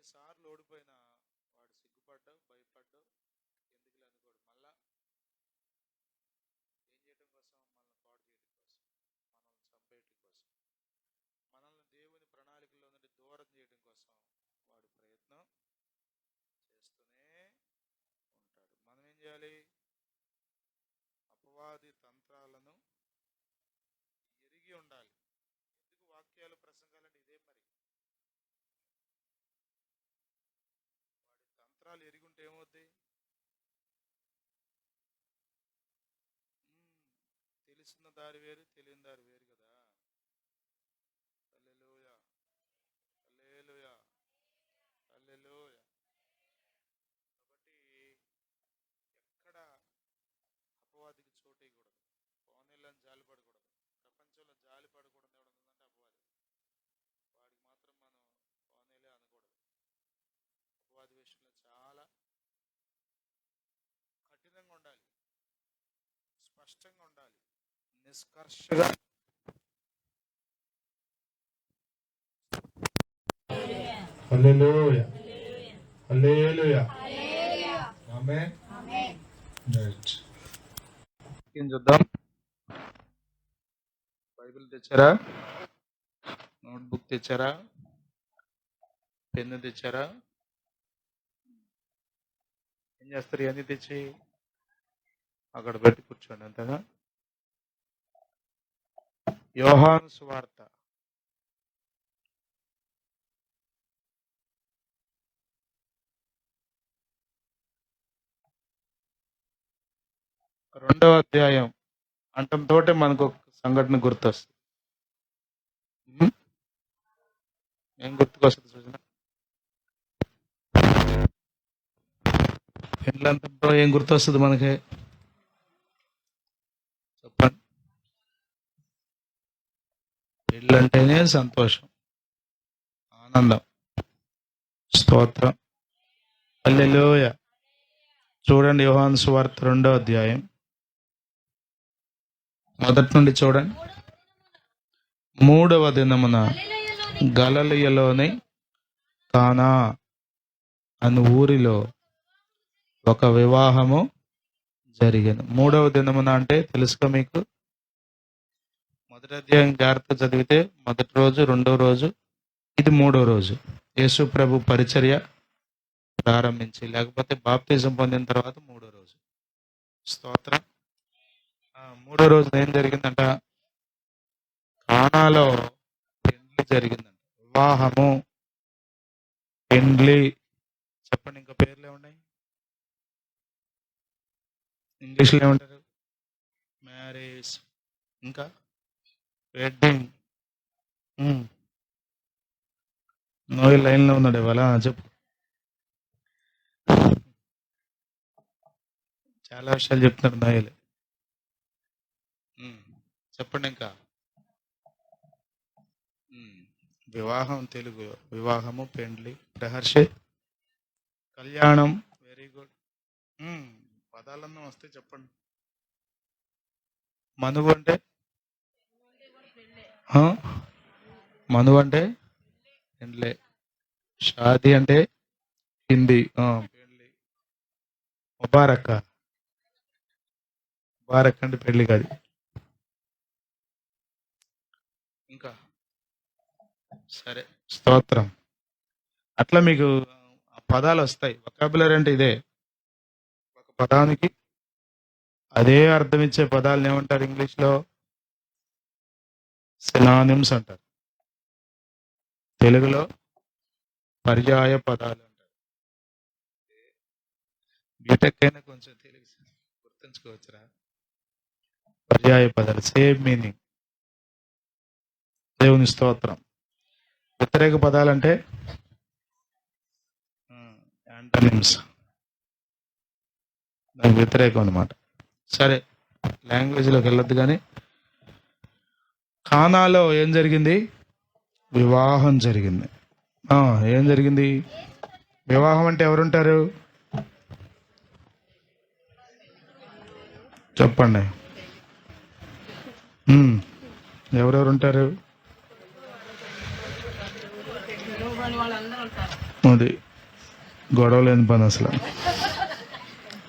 ఎన్నిసార్లు ఓడిపోయినా వాడు సిగ్గుపడ్డావు, భయపడ్డావు, ఎందుకులే అనుకోడు. మళ్ళా ఏం చేయడం కోసం? మనల్ని పాడు చేయడం కోసం, మనల్ని చంపేయటం కోసం, మనల్ని దేవుని ప్రణాళికలో నుండి దూరం చేయడం కోసం వాడు ప్రయత్నం చేస్తూనే ఉంటాడు. మనం ఏం చేయాలి? అపవాది తంత్రాలను ఎరిగి ఉండాలి. ఎందుకు వాక్యాలు ప్రసంగాలంటే ఇదే మరి. వాడి తంత్రాలు ఎరిగి ఉంటే ఏమవుద్ది? తెలిసిన దారి వేరు, తెలియని దారి వేరు కదా. హల్లెలూయా, హల్లెలూయా, హల్లెలూయా. కాబట్టి ఎక్కడ అపవాదికి చోటు ఇవ్వకూడదు, కోనేళ్ళని జాలి పడకూడదు, ప్రపంచంలో జాలి పడకూడదు. ఎవడుందంటే అపవాది. వాడికి మాత్రం మనం కోనేలే అనకూడదు. అపవాది విషయంలో చాలా కఠినంగా ఉండాలి, స్పష్టంగా ఉండాలి, నిష్కర్షగా. హల్లెలూయా, హల్లెలూయా, ఆమేన్. రైట్. ఏం చూద్దాం. బైబిల్ తెచ్చారా? నోట్బుక్ తెచ్చారా? పెన్ను తెచ్చారా? ఏం చేస్తారు ఇవన్నీ తెచ్చి? అక్కడ పెట్టి కూర్చోండి, అంతేగా. యోహాను సువార్త 2వ అధ్యాయం అంటంతో మనకు ఒక సంఘటన గుర్తొస్తుంది. ఏం గుర్తుకొస్తుంది సూచన? పెళ్ళంతంతో ఏం గుర్తొస్తుంది మనకి? చెప్పండి. పెళ్ళంటేనే సంతోషం, ఆనందం, స్తోత్రం. హల్లెలూయా. చూడండి, యోహాను సువార్త 2వ అధ్యాయం మొదటి నుండి చూడండి. 3వ దినమున గలిలయలోని కానా అను ఊరిలో ఒక వివాహము జరిగింది. 3వ దినమున అంటే తెలుసుగా మీకు. మొదటి అధ్యాయం జాగ్రత్త చదివితే మొదటి రోజు, 2వ రోజు, ఇది 3వ రోజు. యేసు ప్రభు పరిచర్య ప్రారంభించి, లేకపోతే బాప్తిజం పొందిన తర్వాత 3వ రోజు. స్తోత్రం. 3వ రోజు ఏం జరిగిందంట? కానాలో పెండ్లి జరిగిందంట. వివాహము, పెండ్లి. చెప్పండి, ఇంకా పేర్లు ఏమున్నాయి? ఇంగ్లీష్లో ఏమంటారు? మ్యారేజ్, ఇంకా వెడ్డింగ్. నోయి లైన్లో ఉన్నాడు ఇవాళ, చెప్పు. చాలా విషయాలు చెప్తున్నారు నోయలు. చెప్పండి ఇంకా. వివాహం తెలుగు, వివాహము, పెండ్లి, ప్రహర్షి, కళ్యాణం. Very good. పదాలన్నా వస్తే చెప్పండి. మనువు అంటే? మనువు అంటే పెండ్లే. షాది అంటే హిందీ, పెళ్లి. ముబారక్, ముబారక్ అంటే పెళ్లి కాదు. ఇంకా సరే, స్తోత్రం. అట్లా మీకు పదాలు వస్తాయి. వొకాబులరీ అంటే ఇదే. ఒక పదానికి అదే అర్థం ఇచ్చే పదాలను ఏమంటారు ఇంగ్లీష్లో? సినానిమ్స్ అంటారు. తెలుగులో పర్యాయ పదాలు అంటారు. బీటెక్ అయినా కొంచెం తెలుగు గుర్తుంచుకోవచ్చురా. పర్యాయ పదాలు, సేమ్ మీనింగ్. దేవుని స్తోత్రం. వ్యతిరేక పదాలంటే యాంటనిమ్స్, దానికి వ్యతిరేకం అనమాట. సరే, లాంగ్వేజ్లోకి వెళ్ళొద్దు. కానీ కానాలో ఏం జరిగింది? వివాహం జరిగింది. ఏం జరిగింది? వివాహం అంటే ఎవరుంటారు? చెప్పండి. ఎవరెవరు ఉంటారు? అది గొడవ లేని పని అసలు.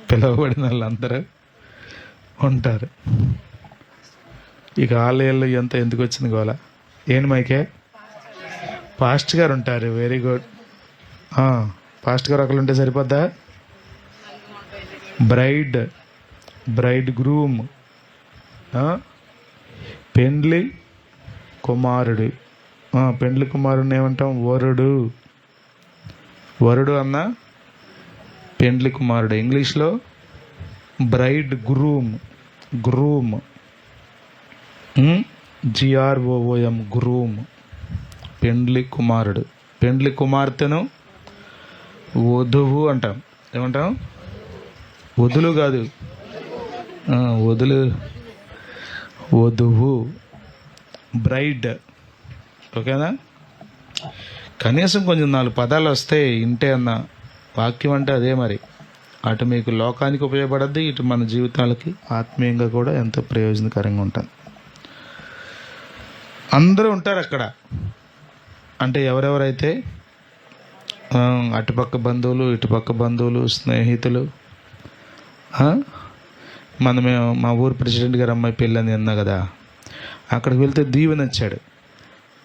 పిలువబడిన వాళ్ళందరూ ఉంటారు. ఇక ఆలయాల్లో ఎంత ఎందుకు వచ్చింది గోల? ఏంటి మైకే? పాస్ట్ గారు ఉంటారు. Very good. పాస్ట్ గారు ఒకరు ఉంటే సరిపోద్దా? బ్రైడ్ గ్రూమ్, పెండ్లి కుమారుడు. పెండ్లి కుమారుడిని ఏమంటాం? వరుడు అన్న పెండ్లి కుమారుడు. ఇంగ్లీష్లో బ్రైడ్ గ్రూమ్. GROOM, groom. పెండ్లి కుమారుడు. పెండ్లి కుమార్తెను వధువు అంటాం. ఏమంటాం? వధులు కాదు, వధువు, బ్రైడ్. ఓకేనా? కనీసం కొంచెం 4 పదాలు వస్తే ఇంటే అన్న వాక్యం అంటే అదే. మరి అటు మీకు లోకానికి ఉపయోగపడద్ది, ఇటు మన జీవితాలకి ఆత్మీయంగా కూడా ఎంతో ప్రయోజనకరంగా ఉంటుంది. అందరూ ఉంటారు అక్కడ. అంటే ఎవరెవరైతే అటుపక్క బంధువులు, ఇటుపక్క బంధువులు, స్నేహితులు. మా ఊరు ప్రెసిడెంట్ గారు అమ్మాయి పెళ్ళని అన్నా కదా, అక్కడికి వెళ్తే దీవెన వచ్చాడు.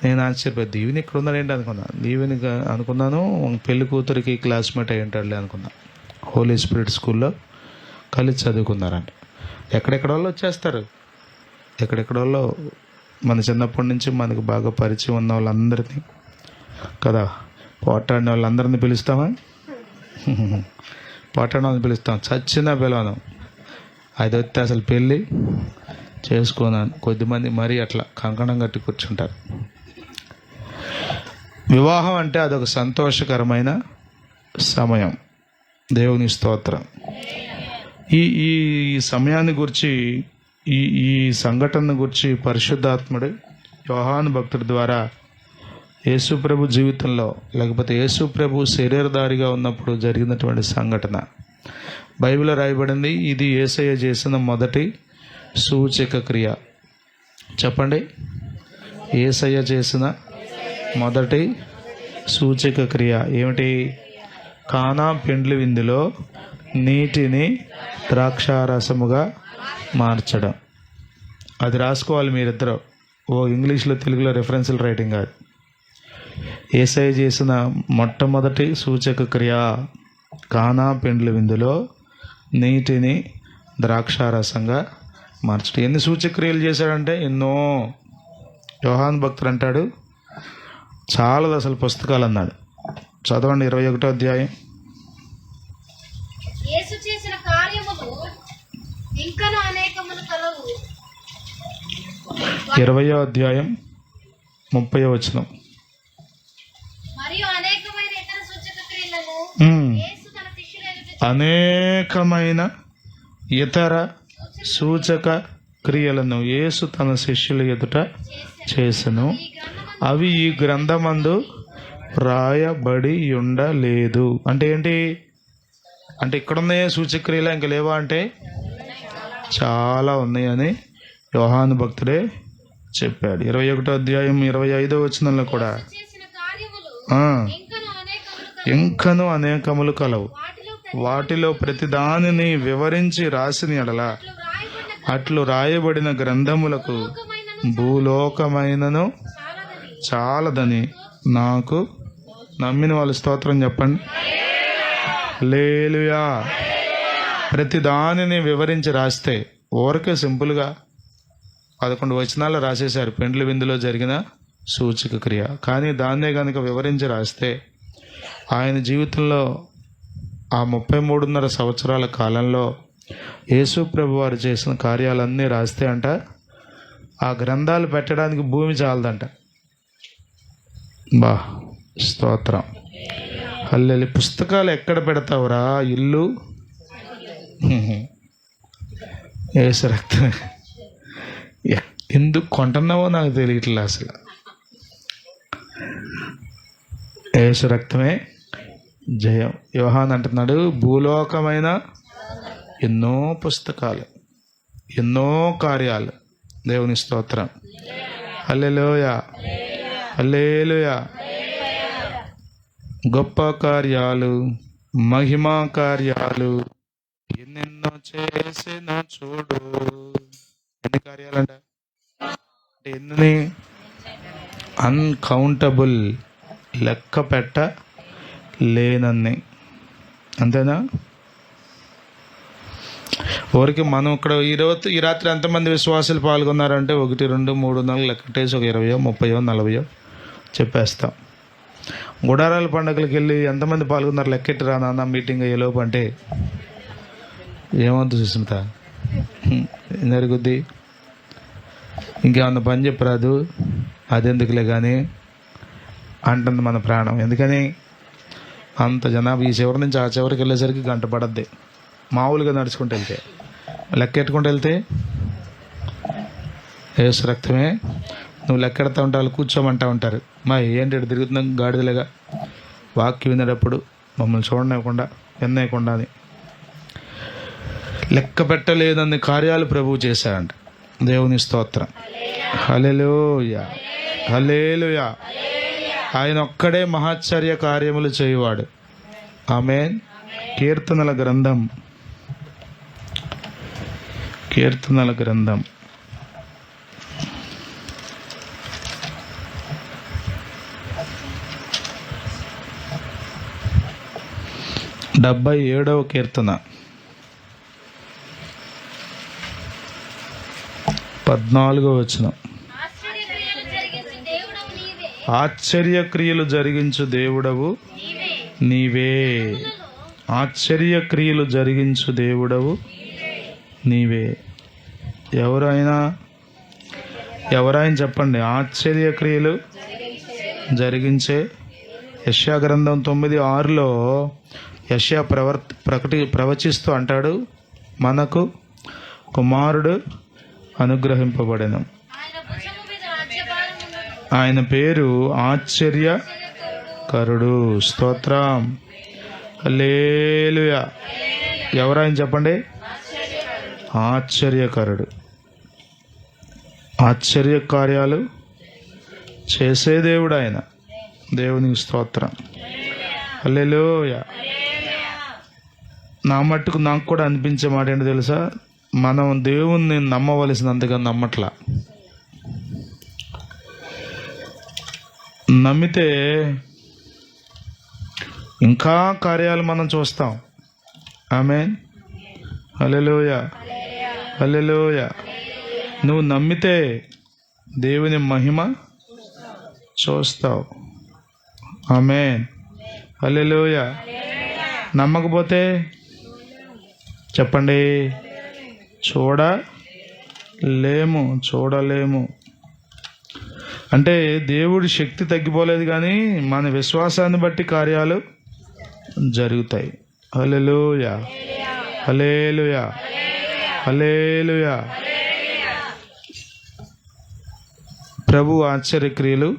నేను ఆశ్చర్యపోయి, దీవెన ఇక్కడ ఉన్నాడేంటి అనుకున్నాను. దీవెని అనుకున్నాను పెళ్లి కూతురికి క్లాస్మేట్ అయి ఉంటాడులే అనుకున్నా. హోలీ స్పిరిట్ స్కూల్లో కలిసి చదువుకున్నారంట. ఎక్కడెక్కడ వాళ్ళు వచ్చేస్తారు. ఎక్కడెక్కడోళ్ళు మన చిన్నప్పటి నుంచి మనకు బాగా పరిచయం ఉన్న వాళ్ళందరినీ కదా, పోటాడిన వాళ్ళందరినీ పిలుస్తామా? పోటాడిన వాళ్ళని పిలుస్తాం. చచ్చిన పిలవను. అది వస్తే అసలు పెళ్ళి చేసుకున్నాను. కొద్దిమంది మరీ అట్లా కంకణం కట్టి కూర్చుంటారు. వివాహం అంటే అదొక సంతోషకరమైన సమయం. దేవుని స్తోత్రం. ఈ సమయాన్ని గురించి, ఈ సంఘటన గురించి పరిశుద్ధాత్ముడు యోహాను భక్తుడి ద్వారా యేసుప్రభు జీవితంలో, లేకపోతే యేసుప్రభు శరీరధారిగా ఉన్నప్పుడు జరిగినటువంటి సంఘటన బైబిల్లో రాయబడింది. ఇది యేసయ్య చేసిన మొదటి సూచక క్రియ. చెప్పండి. యేసయ్య చేసిన మొదటి సూచక క్రియ ఏమిటి? కానా పెండ్లి విందులో నీటిని ద్రాక్షారసముగా మార్చడం. అది రాసుకోవాలి మీరిద్దరు. ఇంగ్లీష్లో తెలుగులో రెఫరెన్షియల్ రైటింగ్ కాదు. యేసయ్య చేసిన మొట్టమొదటి సూచక క్రియ కానా పెండ్లి విందులో నీటిని ద్రాక్షారసంగా మార్చడం. ఎన్ని సూచక్రియలు చేశాడంటే ఎన్నో. యోహాను భక్తుడు అంటాడు చాలదు అసలు పుస్తకాలు అన్నాడు. చదవండి 21వ అధ్యాయం. యేసు చేసిన కార్యములు ఇంకను అనేకములు కలవు. 20వ అధ్యాయం 30వ వచనం. మరియు అనేకమైన ఇతర సూచక క్రియలను యేసు తన శిష్యుల ఎదుట అనేకమైన ఇతర సూచక క్రియలను యేసు తన శిష్యుల ఎదుట చేసెను. అవి ఈ గ్రంథమందు రాయబడి ఉండలేదు. అంటే ఏంటి? అంటే ఇక్కడున్నాయే సూచక్రియలు ఇంక లేవా అంటే చాలా ఉన్నాయని యోహాను భక్తుడే చెప్పాడు. 21వ అధ్యాయం 25వ వచనంలో కూడా ఇంకను అనేకములు కలవు. వాటిలో ప్రతి దానిని వివరించి రాసిన ఎడల అట్లు రాయబడిన గ్రంథములకు భూలోకమైనను చాలదని నాకు నమ్మిన వాళ్ళు స్తోత్రం చెప్పండి. హల్లెలూయా. ప్రతి దానిని వివరించి రాస్తే ఊరికే సింపుల్గా 11 వచనాలు రాసేశారు పెండ్లి విందులో జరిగిన సూచక క్రియ. కానీ దాన్నే కనుక వివరించి రాస్తే ఆయన జీవితంలో ఆ 33.5 సంవత్సరాల కాలంలో యేసు ప్రభు వారు చేసిన కార్యాలన్నీ రాస్తే అంట ఆ గ్రంథాలు పెట్టడానికి భూమి చాలదంట. స్తోత్రం. హల్లెలూయా. పుస్తకాలు ఎక్కడ పెడతావురా? ఇల్లు యేసు రక్తమే. ఎందుకు కొంటున్నావో నాకు తెలియట్లే అసలు. యేసు రక్తమే జయం. యోహాన్ అంటున్నాడు భూలోకమైన ఎన్నో పుస్తకాలు, ఎన్నో కార్యాలు. దేవుని స్తోత్రం. హల్లెలూయా, హల్లెలూయా. గొప్ప కార్యాలు, మహిమా కార్యాలు ఎన్నెన్నో చేసిన చూడు. ఎన్ని కార్యాలంట అంటే ఎన్ని? అన్కౌంటబుల్, లెక్క పెట్ట లేనన్ని. అంతేనా? ఊరికి మనం ఇక్కడ ఈ రాత్రి ఎంతమంది విశ్వాసులు పాల్గొన్నారంటే 1, 2, 3, 4 లెక్కటేసి ఒక 20, 30, 40 చెప్పేస్తాం. గుడారాల పండుగలకు వెళ్ళి ఎంతమంది పాల్గొన్నారు లెక్కెట్టిరా నాన్న మీటింగ్ అయ్యేలోపు అంటే ఏమవుతుంది సుస్మిత? ఏం జరుగుద్ది? ఇంకేమన్నా పని చెప్పరాదు, అదెందుకులే కానీ అంటుంది మన ప్రాణం. ఎందుకని? అంత జనాభా ఈ చివరి నుంచి ఆ చివరికి వెళ్ళేసరికి గంట పడద్ది. మామూలుగా నడుచుకుంటూ వెళ్తే, లెక్కెట్టుకుంటూ వెళ్తే ఏసు రక్తమే. నువ్వు లెక్కెడతా ఉంటా, వాళ్ళు కూర్చోమంటా ఉంటారు. మా ఏంటి ఇటు తిరుగుతున్నాం గాడిదలుగా, వాక్యం వినేటప్పుడు మమ్మల్ని చూడనివ్వకుండా వినేయకుండా అని. లెక్క పెట్టలేదన్ని కార్యాలు ప్రభువు చేశాడంట. దేవుని స్తోత్రం. హల్లెలూయా, హల్లెలూయా. ఆయన ఒక్కడే మహాశ్చర్య కార్యములు చేయువాడు. ఆమేన్. కీర్తనల గ్రంథం 77వ కీర్తన 14వ వచనం. ఆశ్చర్యక్రియలు జరిగించు దేవుడవు నీవే. ఆశ్చర్యక్రియలు జరిగించు దేవుడవు నీవే. ఎవరైనా చెప్పండి. ఆశ్చర్యక్రియలు జరిగించే. యెషయా గ్రంథం 9:6లో యెషయా ప్రవచిస్తూ అంటాడు, మనకు కుమారుడు అనుగ్రహింపబడెను, ఆయన పేరు ఆశ్చర్యకరుడు. స్తోత్రం. హల్లెలూయా. ఎవరైనా చెప్పండి. ఆశ్చర్యకరుడు. ఆశ్చర్య కార్యాలు చేసే దేవుడు ఆయన. దేవునికి స్తోత్రం. హల్లెలూయా. నా మట్టుకు నాకు కూడా అనిపించే మాట ఏంటి తెలుసా? మనం దేవుణ్ణి నమ్మవలసినంతగా నమ్మట్లా. నమ్మితే ఇంకా కార్యాలు మనం చూస్తాం. ఆమేన్. హల్లెలూయా, హల్లెలూయా. నువ్వు నమ్మితే దేవుని మహిమ చూస్తావు. ఆమేన్. హల్లెలూయా. నమ్మకపోతే చెప్పండి, చూడలేము. అంటే దేవుడి శక్తి తగ్గిపోలేదు, కానీ మన విశ్వాసాన్ని బట్టి కార్యాలు జరుగుతాయి. హల్లెలూయా, హల్లెలూయా, హల్లెలూయా. ప్రభు ఆశ్చర్యక్రియలు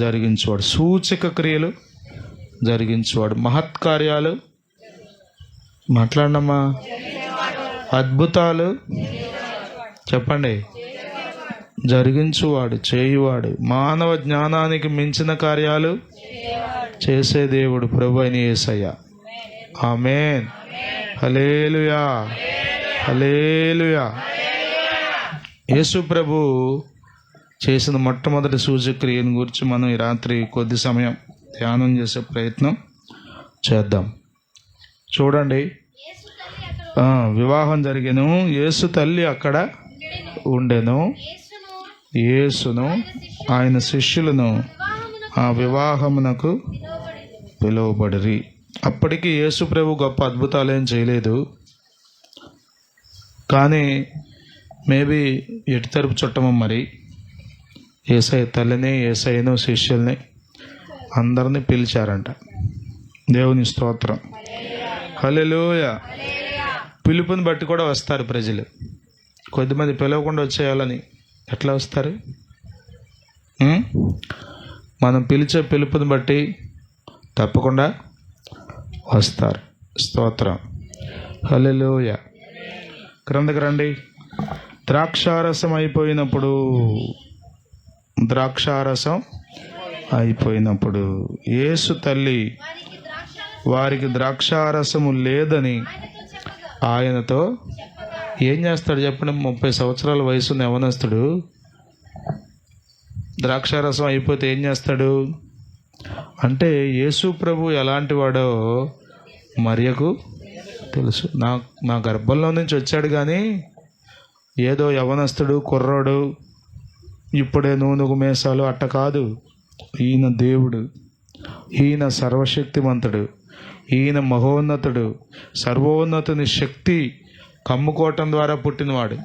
జరిగించేవాడు, సూచక క్రియలు జరిగించేవాడు, మహత్కార్యాలు మాట్లాడమ్మా, అద్భుతాలు చెప్పండి జరిగించువాడు, చేయువాడు, మానవ జ్ఞానానికి మించిన కార్యాలు చేసే దేవుడు ప్రభు అయిన యేసయ్య. ఆమేన్. హల్లెలూయా, హల్లెలూయా. యేసు ప్రభు చేసిన మొట్టమొదటి సూచక్రియను గురించి మనం ఈ రాత్రి కొద్ది సమయం ధ్యానం చేసే ప్రయత్నం చేద్దాం. చూడండి, వివాహం జరిగెను, యేసు తల్లి అక్కడ ఉండెను, యేసును ఆయన శిష్యులను ఆ వివాహమునకు పిలువబడిరి. అప్పటికి యేసు ప్రభు గొప్ప అద్భుతాలు ఏం చేయలేదు, కానీ మేబీ ఎటు తరపు చుట్టమో మరి యేసయ్య తల్లిని, యేసయ్యను, శిష్యుల్ని అందరినీ పిలిచారంట. దేవుని స్తోత్రం. హల్లెలూయా. పిలుపుని బట్టి కూడా వస్తారు ప్రజలు. కొద్దిమంది పిలవకుండా వచ్చేయాలని ఎట్లా వస్తారు? మనం పిలిచే పిలుపుని బట్టి తప్పకుండా వస్తారు. స్తోత్రం. హల్లెలూయా. క్రిందకి రండి. ద్రాక్షారసం అయిపోయినప్పుడు, ద్రాక్షారసం అయిపోయినప్పుడు యేసు తల్లి వారికి ద్రాక్షారసము లేదని ఆయనతో ఏం చేస్తాడు చెప్పండి? 30 సంవత్సరాల వయసున్న యవనస్తుడు ద్రాక్షారసం అయిపోతే ఏం చేస్తాడు అంటే, యేసు ప్రభు ఎలాంటి వాడో మరియకు తెలుసు. నా గర్భంలో నుంచి వచ్చాడు కానీ ఏదో యవనస్తుడు కుర్రాడు ఇప్పుడే నూనెగు మేసాలు అట్ట కాదు. ఈయన దేవుడు, ఈయన సర్వశక్తిమంతుడు, ఈయన మహోన్నతుడు, సర్వోన్నతుని శక్తి కమ్ముకోవటం ద్వారా పుట్టినవాడు.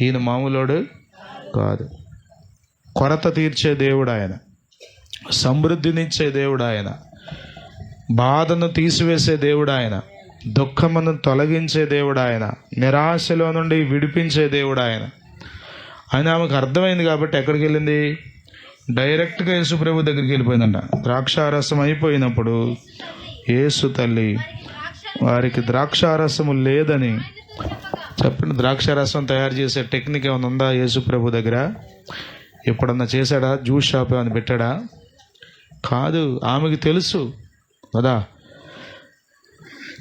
ఈయన మామూలోడు కాదు. కొరత తీర్చే దేవుడు ఆయన, సమృద్ధినిచ్చే దేవుడు ఆయన, బాధను తీసివేసే దేవుడు ఆయన, దుఃఖమును తొలగించే దేవుడు ఆయన, నిరాశలో నుండి విడిపించే దేవుడు ఆయన. ఆయన ఆమెకు అర్థమైంది కాబట్టి ఎక్కడికి వెళ్ళింది? డైరెక్ట్గా యేసు ప్రభు దగ్గరికి వెళ్ళిపోయిందంట. ద్రాక్షారసం అయిపోయినప్పుడు యేసు తల్లి వారికి ద్రాక్షారసము లేదని చెప్పండి. ద్రాక్షారసం తయారు చేసే టెక్నిక్ ఏమైనా ఉందా యేసు ప్రభు దగ్గర? ఎప్పుడన్నా చేశాడా? జ్యూస్ షాప్ ఏమైనా పెట్టాడా? కాదు. ఆమెకు తెలుసు కదా.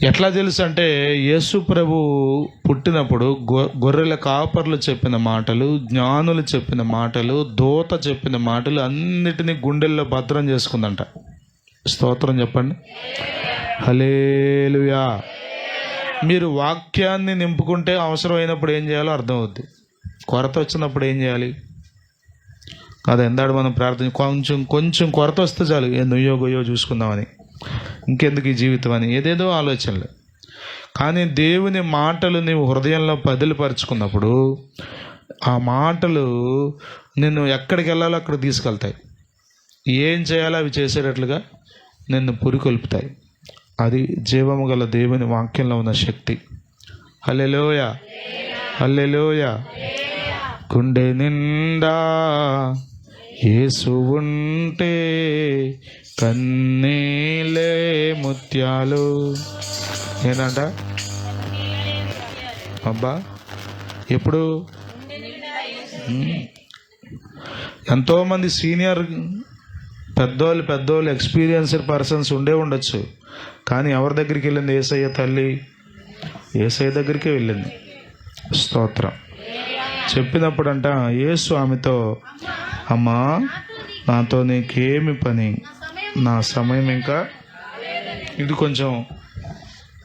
ఎట్లా తెలుసు అంటే, యేసు ప్రభు పుట్టినప్పుడు గొర్రెల కాపర్లు చెప్పిన మాటలు, జ్ఞానులు చెప్పిన మాటలు, దూత చెప్పిన మాటలు అన్నిటినీ గుండెల్లో భద్రం చేసుకుందంట. స్తోత్రం చెప్పండి. హల్లెలూయా. మీరు వాక్యాన్ని నింపుకుంటే అవసరమైనప్పుడు ఏం చేయాలో అర్థమవుద్ది. కొరత వచ్చినప్పుడు ఏం చేయాలి కదా. ఎందాడు మనం ప్రార్థన కొంచెం కొరత వస్తే చాలు, ఏ నుయ్యో గొయ్యో చూసుకుందామని, ఇంకెందుకు ఈ జీవితం అని ఏదేదో ఆలోచనలు. కానీ దేవుని మాటలు నీవు హృదయంలో పదిలిపరుచుకున్నప్పుడు ఆ మాటలు నిన్ను ఎక్కడికి వెళ్ళాలో అక్కడ తీసుకెళ్తాయి. ఏం చేయాలో అవి చేసేటట్లుగా నిన్ను పురికొల్పుతాయి. అది జీవము గల దేవుని వాక్యంలో ఉన్న శక్తి. హల్లెలూయా, హల్లెలూయా. గుండె నిండా యేసు ఉంటే కన్నీలే ముత్యాలు. ఏంటంట అబ్బా? ఎప్పుడు? ఎంతోమంది సీనియర్ పెద్దోళ్ళు ఎక్స్పీరియన్స్డ్ పర్సన్స్ ఉండొచ్చు. కానీ ఎవరి దగ్గరికి వెళ్ళింది? యేసయ్య తల్లి యేసయ్య దగ్గరికే వెళ్ళింది. స్తోత్రం. చెప్పినప్పుడంట యేసు ఆమెతో, అమ్మా నాతో నీకేమి పని, నా సమయం ఇంకా. ఇది కొంచెం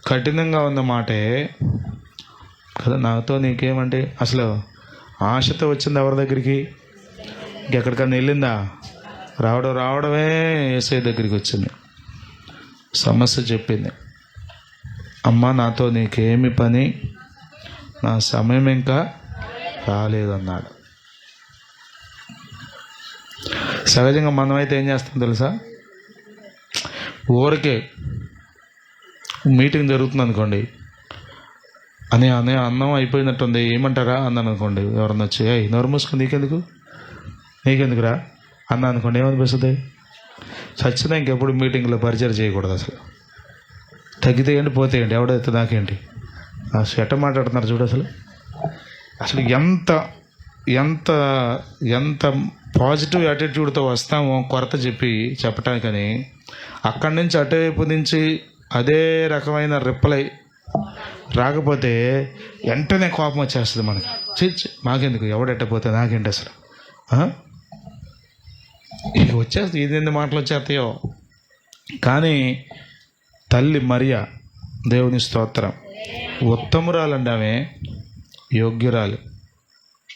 కఠినంగా ఉన్న మాటే కదా. నాతో నీకేమంటే అసలు ఆశతో వచ్చింది ఎవరి దగ్గరికి? ఇంకెక్కడికన్నా వెళ్ళిందా? రావడమే యేసయ్య దగ్గరికి వచ్చింది. సమస్య చెప్పింది. అమ్మ నాతో నీకేమి పని, నా సమయం ఇంకా రాలేదన్నాడు. సహజంగా మనమైతే ఏం చేస్తాం తెలుసా? ఊరికే మీటింగ్ జరుగుతుంది అనుకోండి, అనే అన్నం అయిపోయినట్టుంది ఏమంటారా అన్నాను అనుకోండి. ఎవరన్నా వచ్చి నోరు మూసుకుని నీకెందుకురా అన్నా అనుకోండి, ఏమనిపిస్తుంది? చచ్చినా ఇంకెప్పుడు మీటింగ్లో పరిచయం చేయకూడదు. అసలు తగ్గితే ఏంటి పోతే ఏంటి, ఎవడైతే నాకేంటి, ఎట్ట మాట్లాడుతున్నారు చూడు. అసలు ఎంత ఎంత ఎంత పాజిటివ్ యాటిట్యూడ్తో వస్తామో కొరత చెప్పటానికని, అక్కడి నుంచి అటువైపు నుంచి అదే రకమైన రిప్లై రాకపోతే వెంటనే కోపం వచ్చేస్తుంది మనకి. మాకెందుకు, ఎవడెట్టపోతే నాకేంటి అసలు, ఇక వచ్చేస్తుంది. ఇదేంటి మాటలు వచ్చేస్తాయో. కానీ తల్లి మరియ, దేవుని స్తోత్రం, ఉత్తమురాలండి. ఆమె యోగ్యురాలు.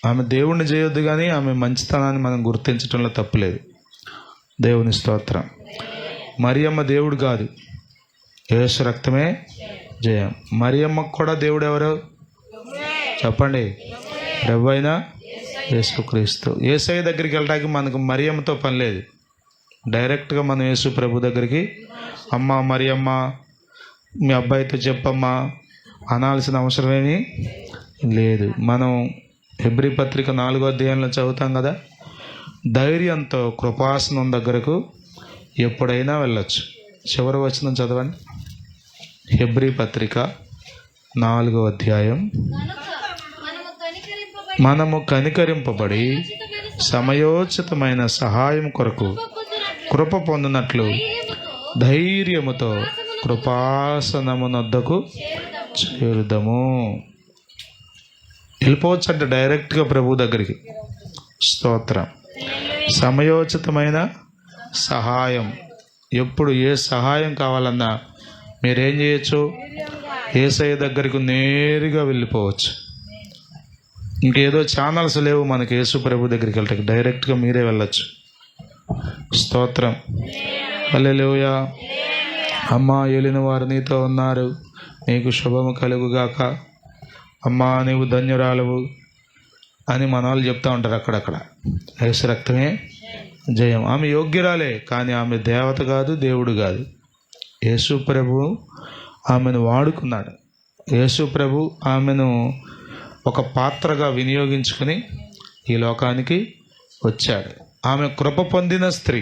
ఆమె దేవుణ్ణి చేయొద్దు కానీ ఆమె మంచితనాన్ని మనం గుర్తించడంలో తప్పులేదు. దేవుని స్తోత్రం. మరియమ్మ దేవుడు కాదు, యేసు రక్తమే జయం. మరియమ్మకు కూడా దేవుడు ఎవరు చెప్పండి? ప్రభువైన యేసుక్రీస్తు. యేసయ్య దగ్గరికి వెళ్ళడానికి మనకు మరియమ్మతో పని లేదు. డైరెక్ట్గా మనం యేసు ప్రభు దగ్గరికి, అమ్మ మరియమ్మ మీ అబ్బాయితో చెప్పమ్మా అనాల్సిన అవసరమేమీ లేదు. మనం హెబ్రీ పత్రిక 4వ అధ్యాయంలో చదువుతాం కదా, ధైర్యంతో కృపాసనం దగ్గరకు ఎప్పుడైనా వెళ్ళొచ్చు. చివరి వచనం చదవండి. హెబ్రీ పత్రిక 4వ అధ్యాయం. మనము కనికరింపబడి సమయోచితమైన సహాయం కొరకు కృప పొందినట్లు ధైర్యముతో కృపాసనమునొద్దకు చేరుదము. వెళ్ళిపోవచ్చు అంటే డైరెక్ట్గా ప్రభు దగ్గరికి. స్తోత్రం. సమయోచితమైన సహాయం. ఎప్పుడు ఏ సహాయం కావాలన్నా మీరేం చేయొచ్చు? యేసయ్య దగ్గరికి నేరుగా వెళ్ళిపోవచ్చు. ఇంకేదో ఛానల్స్ లేవు మనకి యేసు ప్రభు దగ్గరికి వెళ్ళటానికి. డైరెక్ట్గా మీరే వెళ్ళచ్చు. స్తోత్రం. హల్లెలూయా. అమ్మా, ఏలిన వారు నీతో ఉన్నారు, నీకు శుభము కలుగుగాక, అమ్మా నీవు ధన్యురాలవు అని మన వాళ్ళు చెప్తూ ఉంటారు అక్కడక్కడ. యేసు రక్తమే జయం. ఆమె యోగ్యురాలే, కానీ ఆమె దేవత కాదు, దేవుడు కాదు. యేసు ప్రభు ఆమెను వాడుకున్నాడు. యేసు ప్రభు ఆమెను ఒక పాత్రగా వినియోగించుకుని ఈ లోకానికి వచ్చాడు. ఆమె కృప పొందిన స్త్రీ.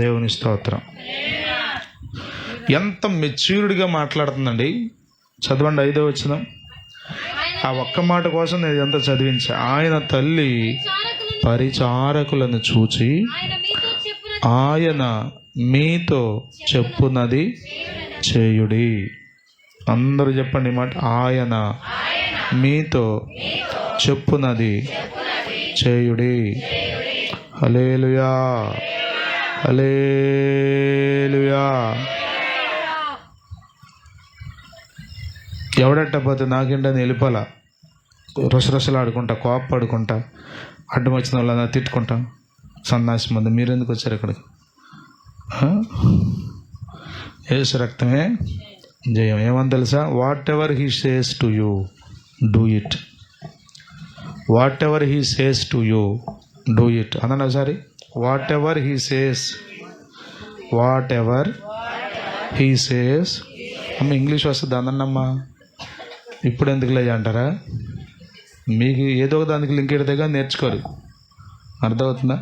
దేవుని స్తోత్రం. ఎంత మెచ్యూర్డ్గా మాట్లాడుతుందండి. చదవండి 5వ వచనం. ఆ ఒక్క మాట కోసం నేను ఎంత చదివించా. ఆయన తల్లి పరిచారకులను చూచి ఆయన మీతో చెప్పున్నది చేయుడి. అందరూ చెప్పండి ఈ మాట. ఆయన మీతో చెప్పున్నది చేయుడి. హల్లెలూయా, హల్లెలూయా. ఎవడట్టపోతే నాకేంటని వెళ్ళిపోలా, రసరసలాడుకుంటా, కోపడుకుంటా, అడ్డం వచ్చిన వాళ్ళని తిట్టుకుంటాం. సన్నాసి మంది మీరెందుకు వచ్చారు ఇక్కడికి? యేసు రక్తమే జయం. ఏమని తెలుసా? What ever he says to you do it. What ever he says to you do it అనండి ఒకసారి. What ever he says, what ever he says. అమ్మ ఇంగ్లీష్ వస్తుంది అన్నమ్మా. ఇప్పుడు ఎందుకు లేదు అంటారా? మీకు ఏదో ఒక దానికి లింక్ ఎడితేగా నేర్చుకోరు. అర్థమవుతుందా?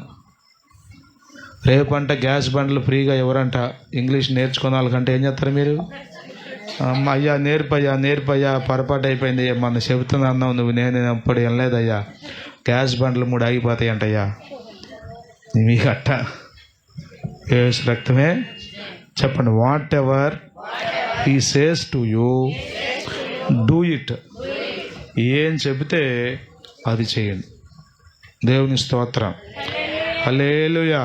రేపంట గ్యాస్ బండ్లు ఫ్రీగా ఎవరంట ఇంగ్లీష్ నేర్చుకున్న వాళ్ళకంటే ఏం చేస్తారు మీరు? అయ్యా నేర్పయ్యా పొరపాటు అయిపోయింది, మన చెబుతున్నా అన్నావు నువ్వు, నేను అప్పుడు వినలేదయ్యా, గ్యాస్ బండ్లు 3 ఆగిపోతాయి అంటయ్యా. మీకు అట్ట యేసు రక్తమే. చెప్పండి. What ever he says to you do it. ఏం చెబితే అది చేయండి. దేవుని స్తోత్రం. హల్లెలూయా.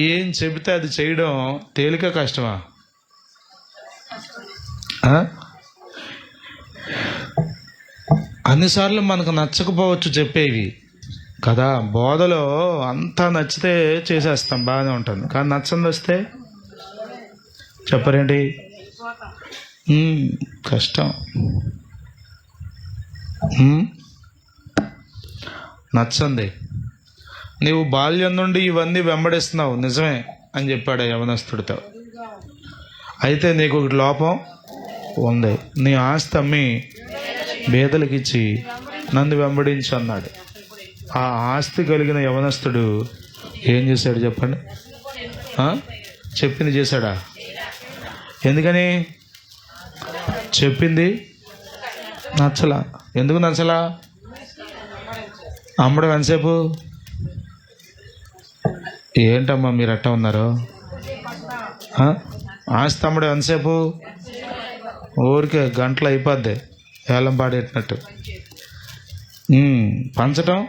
ఏం చెబితే అది చేయడం తేలిక కష్టమా? అన్నిసార్లు మనకు నచ్చకపోవచ్చు చెప్పేవి కదా. బోధలో అంతా నచ్చితే చేసేస్తాం, బాగానే ఉంటుంది. కానీ నచ్చంది వస్తే చెప్పరేంటి? కష్టం. నచ్చంది. నీవు బాల్యం నుండి ఇవన్నీ వెంబడిస్తున్నావు, నిజమే అని చెప్పాడు యవనస్తుడితో. అయితే నీకు ఒకటి లోపం ఉంది. నీ ఆస్తి అమ్మి బేదలకిచ్చి నన్ను వెంబడించు అన్నాడు. ఆ ఆస్తి కలిగిన యవనస్తుడు ఏం చేశాడు చెప్పండి? చెప్పింది చేశాడా? ఎందుకని? చెప్పింది నచ్చలా. ఎందుకు నచ్చలా? అమ్మడం ఎంతసేపు? ఏంటమ్మా మీరు అట్ట ఉన్నారు? ఆస్తి అమ్మడం ఎంతసేపు? ఊరికే గంటలు అయిపోద్ది, ఏలం పాడేటట్టు. పంచటం,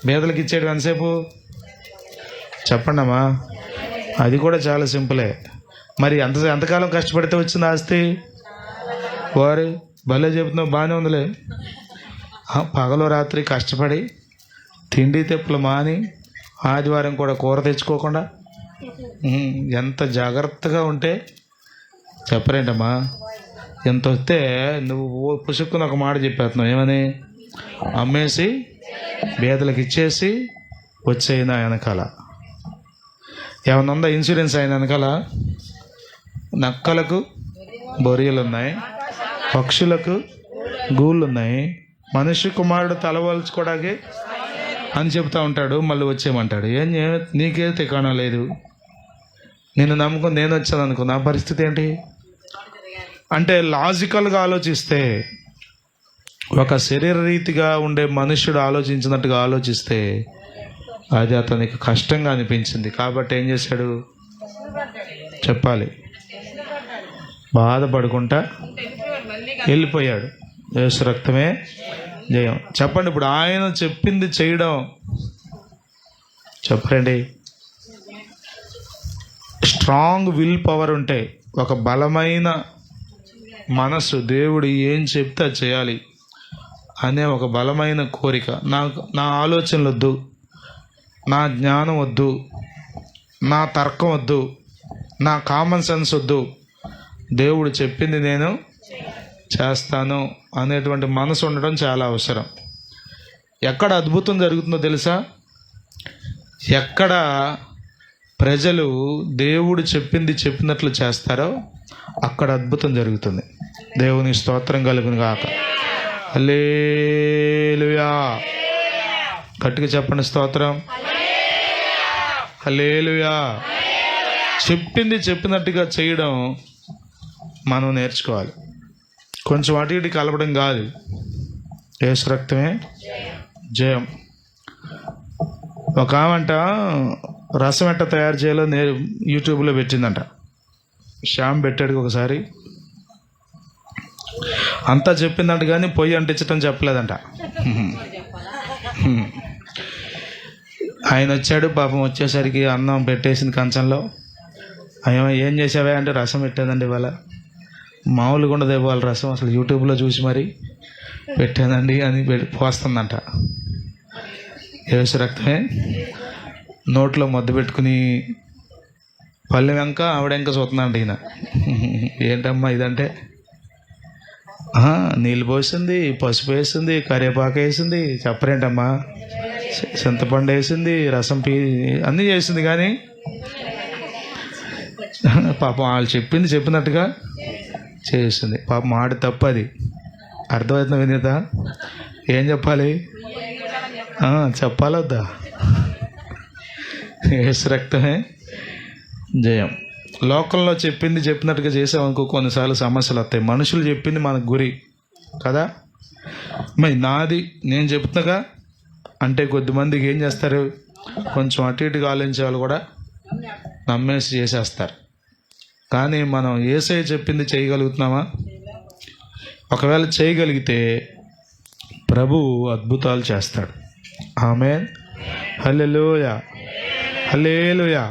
బేదలకు ఇచ్చేయడం ఎంతసేపు? చెప్పండి అమ్మా. అది కూడా చాలా సింపులే. మరి ఎంతకాలం కష్టపడితే వచ్చింది ఆస్తి? వారు భలే చెబుతున్నావు, బాగానే ఉందిలే. పగలు రాత్రి కష్టపడి తిండి తెప్పులు మాని ఆదివారం కూడా కూర తెచ్చుకోకుండా ఎంత జాగ్రత్తగా ఉంటే చెప్పరేంటమ్మా. ఎంత వస్తే నువ్వు పుసుక్కుని ఒక మాట చెప్పేస్తున్నావు. ఏమని? అమ్మేసి బేదలకు ఇచ్చేసి వచ్చేయినా వెనకాల ఏమన్నా ఉందా? ఇన్సూరెన్స్ అయిన వెనకాల నక్కలకు బొరియలు ఉన్నాయి, పక్షులకు గూళ్ళు ఉన్నాయి, మనిషి కుమారుడు తలవల్చుకోవడానికి అని చెప్తా ఉంటాడు, మళ్ళీ వచ్చేయమంటాడు. నీకే తికాణం లేదు. నేను నమ్ముకుని నేను వచ్చాను అనుకో, నా పరిస్థితి ఏంటి? అంటే లాజికల్గా ఆలోచిస్తే, ఒక శరీర రీతిగా ఉండే మనుష్యుడు ఆలోచించినట్టుగా ఆలోచిస్తే అది అతనికి కష్టంగా అనిపించింది. కాబట్టి ఏం చేశాడు చెప్పాలి? బాధపడుకుంటా వెళ్ళిపోయాడు. యేసు రక్తమే జయం. చెప్పండి, ఇప్పుడు ఆయన చెప్పింది చేయడం, చెప్పండి, స్ట్రాంగ్ విల్ పవర్ ఉంటే, ఒక బలమైన మనసు, దేవుడు ఏం చెప్తే అది చేయాలి అనే ఒక బలమైన కోరిక. నా ఆలోచనలు వద్దు, నా జ్ఞానం వద్దు, నా తర్కం వద్దు, నా కామన్ సెన్స్ వద్దు, దేవుడు చెప్పింది నేను చేస్తాను అనేటువంటి మనసు ఉండడం చాలా అవసరం. ఎక్కడ అద్భుతం జరుగుతుందో తెలుసా? ఎక్కడ ప్రజలు దేవుడు చెప్పింది చెప్పినట్లు చేస్తారో అక్కడ అద్భుతం జరుగుతుంది. దేవుని స్తోత్రం కలుగును గాక. హల్లెలూయా. గట్టిగా చెప్పండి, స్తోత్రం. హల్లెలూయా. చెప్పింది చెప్పినట్టుగా చేయడం మనం నేర్చుకోవాలి. కొంచెం అటు ఇటు కలపడం కాదు. యేసు రక్తమే జయం. ఒక ఆమంట రసం ఎట్ట తయారు చేయాలో యూట్యూబ్లో పెట్టిందంట. శ్యామ్ పెట్టాడు ఒకసారి. అంతా చెప్పిందంట కానీ పొయ్యి అంటించడం చెప్పలేదంట. ఆయన వచ్చాడు, పాపం వచ్చేసరికి అన్నం పెట్టేసింది కంచంలో. ఏం చేసావే అంటే రసం పెట్టేదండి ఇవాళ. మామూలుగా ఉండదు ఇవాళ రసం, అసలు యూట్యూబ్లో చూసి మరి పెట్టానండి అని పోస్తుందంట. యేసు రక్తమే. నోట్లో మద్దు పెట్టుకుని పల్లె వెంక ఆవిడ వెంక చూస్తుందంట ఈయన. ఏంటమ్మా ఇదంటే, నీళ్ళు పోసింది, పసుపు వేసింది, కరివేపాకు వేసింది, చెప్పరేంటమ్మా, చింతపండు వేసింది, రసం అన్నీ చేసింది. కానీ పాపం వాళ్ళు చెప్పింది చెప్పినట్టుగా చేసింది. పాపం మాట తప్పది. అర్థమవుతుందా వినీత? ఏం చెప్పాలి? చెప్పాలొద్దా? యేసు రక్తమే జయం. లోకంలో చెప్పింది చెప్పినట్టుగా చేసామనుకో కొన్నిసార్లు సమస్యలు వస్తాయి. మనుషులు చెప్పింది మనకు గురి కదా. మరి నాది నేను చెప్తున్నాగా అంటే కొద్దిమందికి ఏం చేస్తారు, కొంచెం అటు ఇటుగా ఆలోచించే వాళ్ళు కూడా నమ్మేసి చేసేస్తారు. కానీ మనం యేసయ్య చెప్పింది చేయగలుగుతున్నామా? ఒకవేళ చేయగలిగితే ప్రభువు అద్భుతాలు చేస్తాడు. ఆమేన్. హల్లెలూయా. హల్లెలూయా.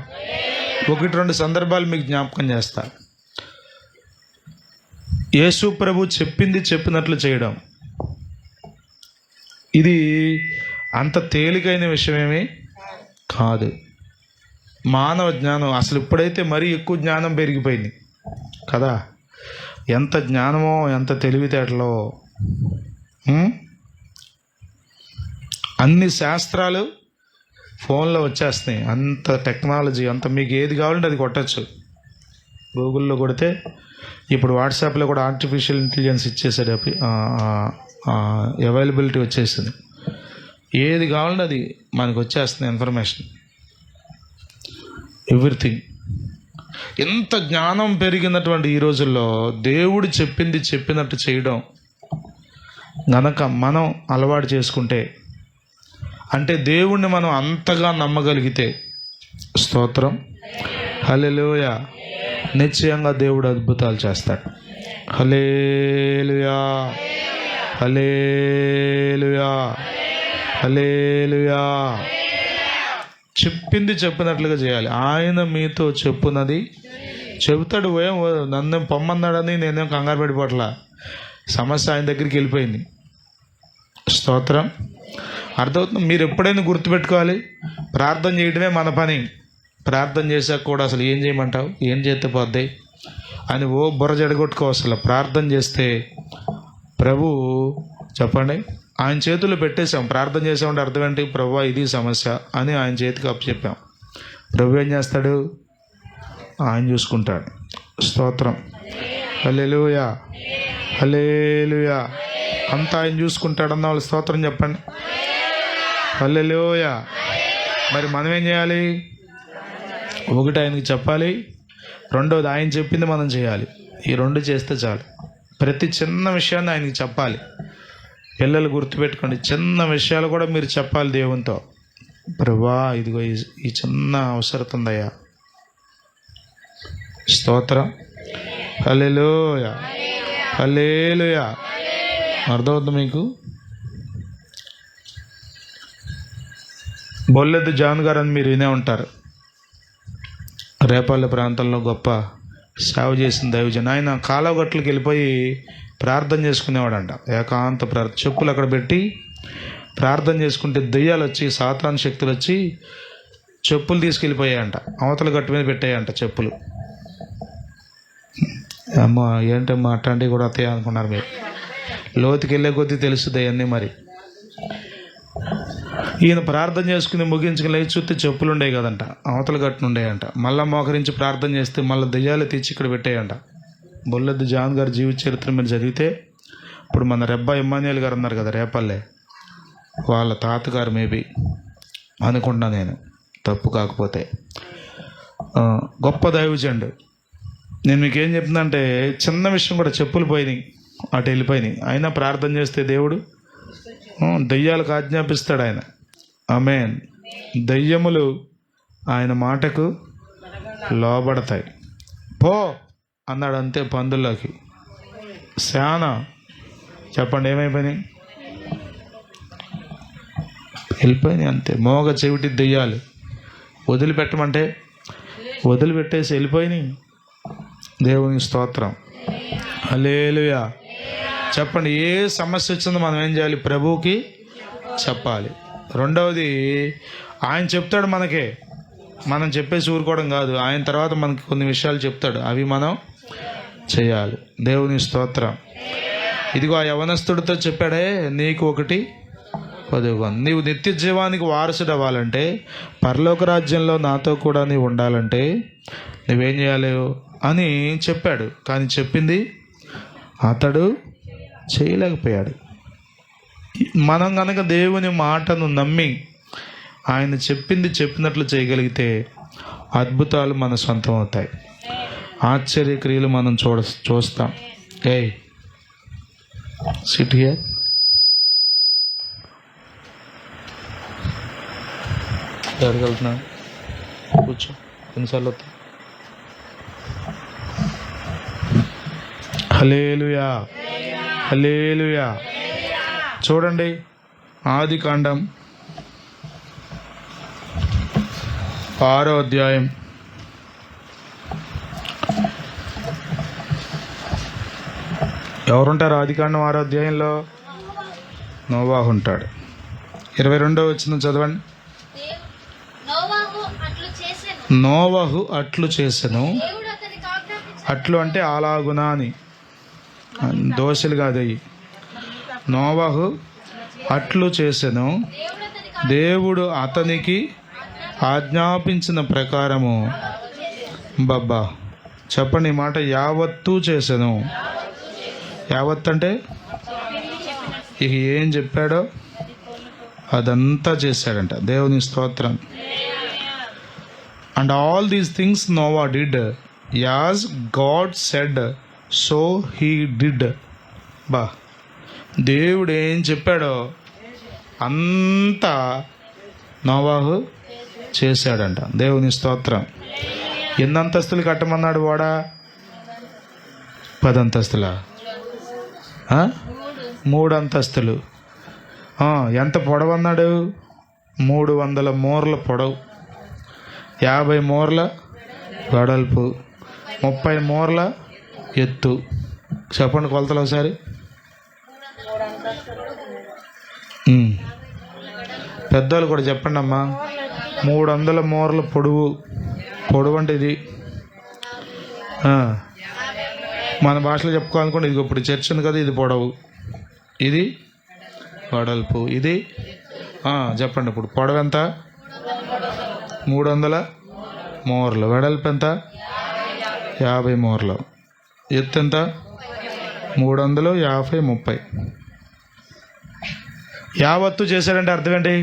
1-2 సందర్భాలు మీకు జ్ఞాపకం చేస్తా. యేసు ప్రభు చెప్పింది చెప్పినట్లు చేయడం, ఇది అంత తేలికైన విషయమేమి కాదు. మానవ జ్ఞానం అసలు ఇప్పుడైతే మరీ ఎక్కువ జ్ఞానం పెరిగిపోయింది కదా. ఎంత జ్ఞానమో, ఎంత తెలివితేటలో. అన్ని శాస్త్రాలు ఫోన్లో వచ్చేస్తున్నాయి. అంత టెక్నాలజీ, అంత మీకు ఏది కావాలంటే అది కొట్టచ్చు. గూగుల్లో కొడితే ఇప్పుడు వాట్సాప్లో కూడా ఆర్టిఫిషియల్ ఇంటెలిజెన్స్ ఇచ్చేసాడు, అవైలబిలిటీ వచ్చేసింది. ఏది కావాలంటే అది మనకు వచ్చేస్తుంది ఇన్ఫర్మేషన్, ఎవ్రీథింగ్. ఎంత జ్ఞానం పెరిగినటువంటి ఈ రోజుల్లో దేవుడు చెప్పింది చెప్పినట్టు చేయడం గనక మనం అలవాటు చేసుకుంటే, అంటే దేవుణ్ణి మనం అంతగా నమ్మగలిగితే, స్తోత్రం, హల్లెలూయా, నిశ్చయంగా దేవుడు అద్భుతాలు చేస్తాడు. హల్లెలూయా. హల్లెలూయా. హల్లెలూయా. చెప్పింది చెప్పినట్లుగా చేయాలి. ఆయన మీతో చెప్పున్నది చెబుతాడు. నన్ను పొమ్మన్నాడని నేనేం కంగారు పడిపోట్లా. సమస్య ఆయన దగ్గరికి వెళ్ళిపోయింది. స్తోత్రం. అర్థమవుతుంది? మీరు ఎప్పుడైనా గుర్తుపెట్టుకోవాలి, ప్రార్థన చేయడమే మన పని. ప్రార్థన చేశాక కూడా అసలు ఏం చేయమంటావు, ఏం చేస్తే పోద్దాయి అని బుర్ర జడగొట్టుకో. అసలు ప్రార్థన చేస్తే ప్రభు, చెప్పండి, ఆయన చేతుల్లో పెట్టేశాం. ప్రార్థన చేసామంటే అర్థం ఏంటి? ప్రభువా ఇది సమస్య అని ఆయన చేతికి అప్పచెప్పాం. ప్రభు ఏం చేస్తాడు? ఆయన చూసుకుంటాడు. స్తోత్రం. హల్లెలూయా. హల్లెలూయా. అంతా ఆయన చూసుకుంటాడన్న వాళ్ళు స్తోత్రం చెప్పండి. హల్లెలూయా. మరి మనం ఏం చేయాలి? ఒకటి ఆయనకి చెప్పాలి, రెండోది ఆయన చెప్పింది మనం చేయాలి. ఈ రెండు చేస్తే చాలు. ప్రతి చిన్న విషయాన్ని ఆయనకి చెప్పాలి. పిల్లలు గుర్తుపెట్టుకోండి, చిన్న విషయాలు కూడా మీరు చెప్పాలి దేవునితో. ప్రభువా ఇదిగో ఈ చిన్న అవసరత ఉందయ్యా, స్తోత్రం, హల్లెలూయా, హల్లెలూయా. అర్థమవుతుంది మీకు? బొల్లెద్దు జాన్ గారు అని మీరు వినే ఉంటారు. రేపల్లి ప్రాంతంలో గొప్ప సేవ చేసిన దైవజన్. ఆయన కాలువగట్లకి వెళ్ళిపోయి ప్రార్థన చేసుకునేవాడంట. ఏకాంత చెప్పులు అక్కడ పెట్టి ప్రార్థన చేసుకుంటే దెయ్యాలు వచ్చి, సాతాను శక్తులు వచ్చి చెప్పులు తీసుకెళ్ళిపోయాయంట. అవతల గట్టు మీద పెట్టాయంట చెప్పులు. అమ్మ ఏంటమ్మా అట్లాంటివి కూడా వస్తాయి అనుకున్నారు మీరు. లోతుకి వెళ్ళే కొద్దీ తెలుస్తుంది అవన్నీ. మరి ఈయన ప్రార్థన చేసుకుని ముగించుకుని లేచి చూస్తే చెప్పులు ఉండేవి కదంట, అవతల గట్టును ఉండేయంట. మళ్ళీ మోకరించి ప్రార్థన చేస్తే మళ్ళీ దెయ్యాలు తెచ్చి ఇక్కడ పెట్టాయంట. బొల్లెద్దు జాన్ గారి జీవిత చరిత్ర మీరు చదివితే, ఇప్పుడు మన రెబ్బా ఇమ్మాన్యుయల్ గారు ఉన్నారు కదా రేపల్లె, వాళ్ళ తాతగారు మేబీ అనుకుంటున్నా నేను, తప్పు కాకపోతే. గొప్ప దైవజనుడు. నేను మీకు ఏం చెప్తున్నా అంటే, చిన్న విషయం కూడా చెప్పులు పోయినాయి, అటు వెళ్ళిపోయినాయి, అయినా ప్రార్థన చేస్తే దేవుడు దెయ్యాలకు ఆజ్ఞాపిస్తాడు ఆయన. ఆమేన్. దెయ్యములు ఆయన మాటకు లోబడతాయి. పో అన్నాడు అంతే. పందుల్లోకి శానా చెప్పండి ఏమైపోయినాయి? వెళ్ళిపోయినాయి అంతే. మోగ చెవిటి దెయ్యాలు వదిలిపెట్టమంటే వదిలిపెట్టేసి వెళ్ళిపోయినాయి. దేవుని స్తోత్రం, హల్లెలూయా. చెప్పండి, ఏ సమస్య వచ్చిందో మనం ఏం చేయాలి? ప్రభువుకి చెప్పాలి. రెండవది, ఆయన చెప్తాడు మనకే, మనం చెప్పేసి ఊరుకోవడం కాదు. ఆయన తర్వాత మనకి కొన్ని విషయాలు చెప్తాడు, అవి మనం చేయాలి. దేవుని స్తోత్రం. ఇదిగో ఆ యవనస్తుడితో చెప్పాడే, నీకు ఒకటి పదుగు, నీవు నిత్య జీవానికి వారసుడు అవ్వాలంటే, పరలోక రాజ్యంలో నాతో కూడా నీవు ఉండాలంటే నువ్వేం చేయాలి అని చెప్పాడు. కానీ చెప్పింది అతడు చేయలేకపోయాడు. మనం కనుక దేవుని మాటను నమ్మి ఆయన చెప్పింది చెప్పినట్లు చేయగలిగితే అద్భుతాలు మన సొంతం అవుతాయి. ఆశ్చర్యక్రియలు మనం చూస్తాం. SIT here. ఎడగలుగుతున్నా కూర్చో. ఎన్నిసార్లు వస్తా? హల్లెలూయా, హల్లెలూయా. చూడండి, ఆదికాండం 6వ అధ్యాయం ఎవరుంటారు? ఆదికాండం 6వ అధ్యాయంలో నోవాహు ఉంటాడు. 22వ వచనం చదవండి. నోవాహు అట్లు చేసెను. అట్లు అంటే అలాగునా అని, దోషలు కాదయ్యి. నోవాహు అట్లు చేసెను, దేవుడు అతనికి ఆజ్ఞాపించిన ప్రకారము. బాబా చెప్పండి ఈ మాట, యావత్తు చేసెను. యావత్ అంటే ఇక ఏం చెప్పాడో అదంతా చేశాడంట. దేవుని స్తోత్రం. And all these things Noah did as God said, so he did. బా దేవుడు ఏం చెప్పాడో అంతా నోవాహు చేశాడంట. దేవుని స్తోత్రం. ఎన్ని అంతస్తులు కట్టమన్నాడు వాడా? 10 అంతస్తులా? 3 అంతస్తులు. ఎంత పొడవన్నాడు? 300 మూరల పొడవు, 50 మూరల వెడల్పు, 30 మూరల ఎత్తు. చెప్పండి కొలతలు ఒకసారి. పెద్దవాళ్ళు కూడా చెప్పండి అమ్మా. 300 మూరల పొడవు. పొడవు అంటే ఇది మన భాషలో చెప్పుకోవాలనుకోండి, ఇది ఇప్పుడు చర్చ్ ఉంది కదా, ఇది పొడవు, ఇది వెడల్పు, ఇది చెప్పండి ఇప్పుడు పొడవు ఎంత? 300 మూరలు. వెడల్పు ఎంత? 50 మూరలు. ఎత్తు ఎంత? 350, 30. యావత్తు చేశాడంటే అర్థం ఏంటి?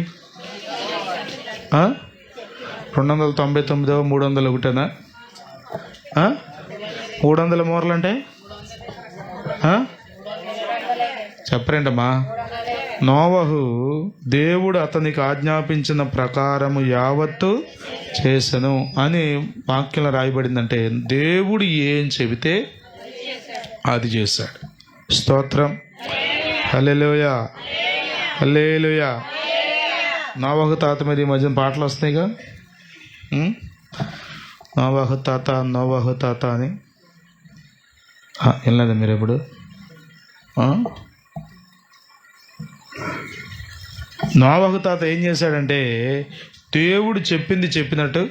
299 301 300 మూరలు అంటే చెప్పరేంటమ్మా? నోవహు దేవుడు అతనికి ఆజ్ఞాపించిన ప్రకారము యావత్తు చేసెను అని వాక్యంలో రాయబడిందంటే దేవుడు ఏం చెబితే అది చేశాడు. స్తోత్రం. హల్లెలూయా, హల్లెలూయా. నోవహు తాత మీద ఈ మధ్యన పాటలు వస్తున్నాయిగా, నోవహు తాత నోవహు తాత అని. వెళ్ళలేదా మీరు ఎప్పుడు? నోవహు తాత ఏం చేశాడంటే దేవుడు చెప్పింది చెప్పినట్టు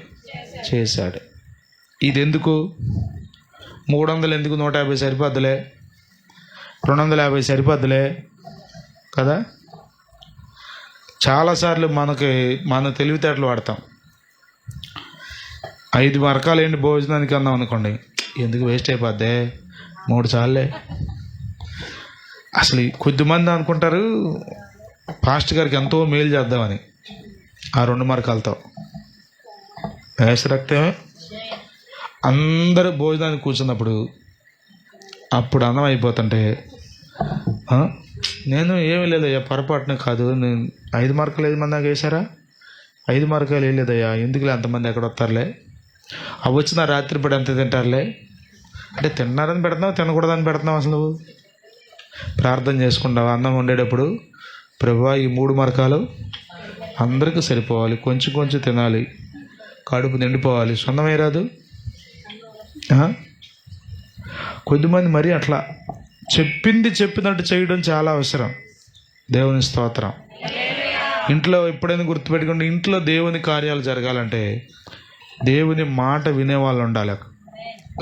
చేశాడు. ఇది ఎందుకు? 300 ఎందుకు? 150 సరిపోద్దులే, 250 సరిపోద్దులే కదా. చాలాసార్లు మన తెలివితేటలు వాడతాం. 5 మరకాలు ఏంటి భోజనానికి అన్నాం అనుకోండి, ఎందుకు వేస్ట్ అయిపోద్దే, 3 చాలులే. అసలు కొద్దిమంది అనుకుంటారు పాస్టర్ గారికి ఎంతో మేలు చేద్దామని ఆ 2 మరకాలతో. వేసరక్తమే. అందరూ భోజనానికి కూర్చున్నప్పుడు అప్పుడు అన్నం అయిపోతుంటే నేను ఏమీ లేదయ్యా, పొరపాటున కాదు, నేను 5 మార్కులు 5 మంది దాకా వేసారా, 5 మార్కులు వేయలేదయ్యా, ఎందుకులే అంతమంది ఎక్కడ వస్తారులే, అవి వచ్చిన రాత్రి పడి ఎంత తింటారులే అంటే తిన్నారని పెడుతున్నావు, తినకూడదని పెడుతున్నావు. అసలు ప్రార్థన చేసుకుంటావు అన్నం వండేటప్పుడు, ప్రభువా ఈ 3 మరకాలు అందరికీ సరిపోవాలి, కొంచెం కొంచెం తినాలి, కడుపు నిండిపోవాలి, సొంతమే రాదు. కొద్దిమంది మరి అట్లా చెప్పింది చెప్పినట్టు చేయడం చాలా అవసరం. దేవుని స్తోత్రం. ఇంట్లో ఎప్పుడైనా గుర్తుపెట్టుకోండి, ఇంట్లో దేవుని కార్యాలు జరగాలంటే దేవుని మాట వినేవాళ్ళు ఉండాలి.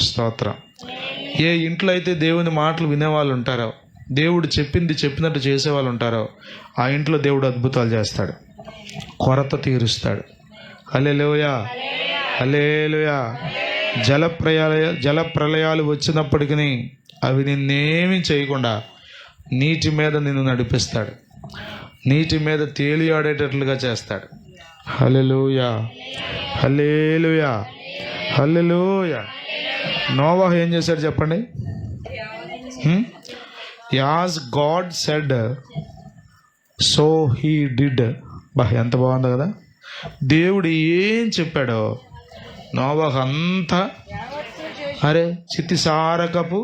స్తోత్రం. ఏ ఇంట్లో అయితే దేవుని మాటలు వినేవాళ్ళు ఉంటారో, దేవుడు చెప్పింది చెప్పినట్టు చేసేవాళ్ళు ఉంటారో, ఆ ఇంట్లో దేవుడు అద్భుతాలు చేస్తాడు, కొరత తీరుస్తాడు. హల్లెలూయా, హల్లెలూయా. జల ప్రళయాలు వచ్చినప్పటికీ అవి నిన్నేమీ చేయకుండా నీటి మీద నిన్ను నడిపిస్తాడు, నీటి మీద తేలియాడేటట్లుగా చేస్తాడు. హల్లెలూయా, హల్లెలూయా, హల్లెలూయా. నోవహు ఏం చేశాడు చెప్పండి? As God said so he did. ఎంత బాగుంది కదా. దేవుడు ఏం చెప్పాడో నోవహు అంతా, అరే చితిసారకపు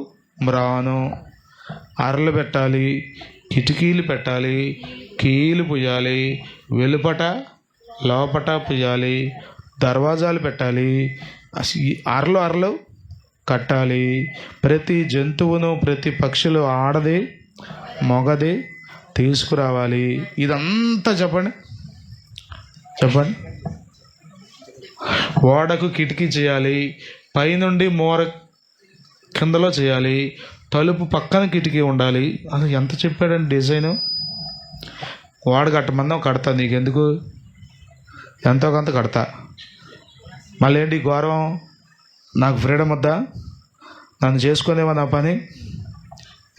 మ్రాను, అరలు పెట్టాలి, కిటికీలు పెట్టాలి, కీలు పుయ్యాలి, వెలుపట లోపట పుయ్యాలి, దర్వాజాలు పెట్టాలి, అరలు కట్టాలి, ప్రతి జంతువును ప్రతి పక్షులు ఆడది మొగది తీసుకురావాలి. ఇదంతా చెప్పండి. ఓడకు కిటికీ చేయాలి, పైనుండి మోర కిందలో చేయాలి, తలుపు పక్కన కిటికీ ఉండాలి. అసలు ఎంత చెప్పాడండి డిజైను. వాడు కట్టమందాం, కడతా, నీకెందుకు, ఎంతో కొంత కడతా. మళ్ళీ ఏంటి గౌరవం, నాకు ఫ్రీడమ్ వద్దా, నన్ను చేసుకునేవా నా పని?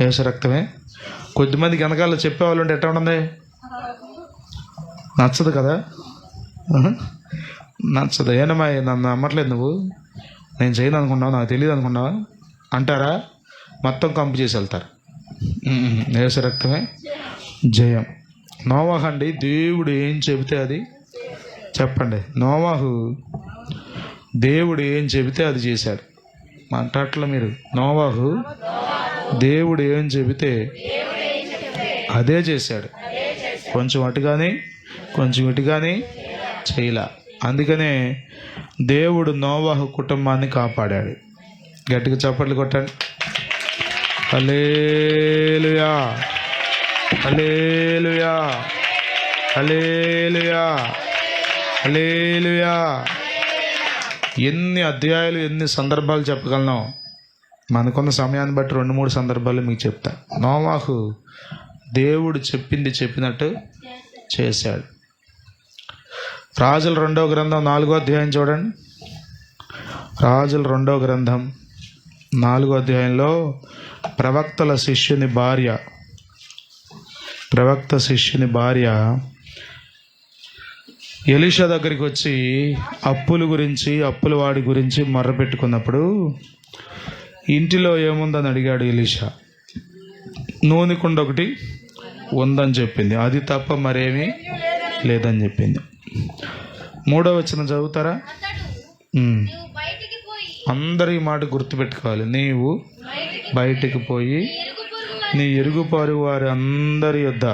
యేసు రక్తమే. కొద్దిమందికి వెనకాల చెప్పేవాళ్ళు ఉంటే ఎట్లా ఉంటుంది? నచ్చదు కదా, నచ్చదు. ఏనమ్మా నన్ను నమ్మట్లేదు, నువ్వు నేను చేయను అనుకున్నావు, నాకు తెలియదు అనుకున్నావా అంటారా? మొత్తం కంపు చేసి వెళ్తారు. యేసు రక్తమే జయం. నోవహు అండి, దేవుడు ఏం చెబితే అది చెప్పండి. నోవహు దేవుడు ఏం చెబితే అది చేశాడు. మాట్లాడట్లా మీరు? నోవహు దేవుడు ఏం చెబితే అదే చేశాడు. కొంచెం అటు కానీ కొంచెం ఇటు కానీ చేయలా. అందుకనే దేవుడు నోవహు కుటుంబాన్ని కాపాడాడు. గట్టిగా చప్పట్లు కొట్టండి. హల్లెలూయా, హల్లెలూయా, హల్లెలూయా, హల్లెలూయా. ఎన్ని అధ్యాయాలు ఎన్ని సందర్భాలు చెప్పగలను, మనకున్న సమయాన్ని బట్టి 2-3 సందర్భాలు మీకు చెప్తా. నోవహు దేవుడు చెప్పింది చెప్పినట్టు చేశాడు. రాజుల 2వ గ్రంథం 4వ అధ్యాయం చూడండి. రాజుల 2వ గ్రంథం 4వ అధ్యాయంలో ప్రవక్త శిష్యుని భార్య ఎలీషా దగ్గరికి వచ్చి అప్పుల వాడి గురించి మొర్ర పెట్టుకున్నప్పుడు ఇంటిలో ఏముందని అడిగాడు ఎలీషా. నూనె కుండ ఒకటి, ఉందని చెప్పింది. అది తప్ప మరేమీ లేదని చెప్పింది. 3వ వచనం చదువుతారా? అతడు ఉమ్. నీవు బయటికి పోయి అందరూ ఈ మాట గుర్తుపెట్టుకోవాలి. నీవు బయటికి పోయి ఇరుగు పొరుగు నీ ఇరుగుపొరుగు వారి అందరి యొద్ద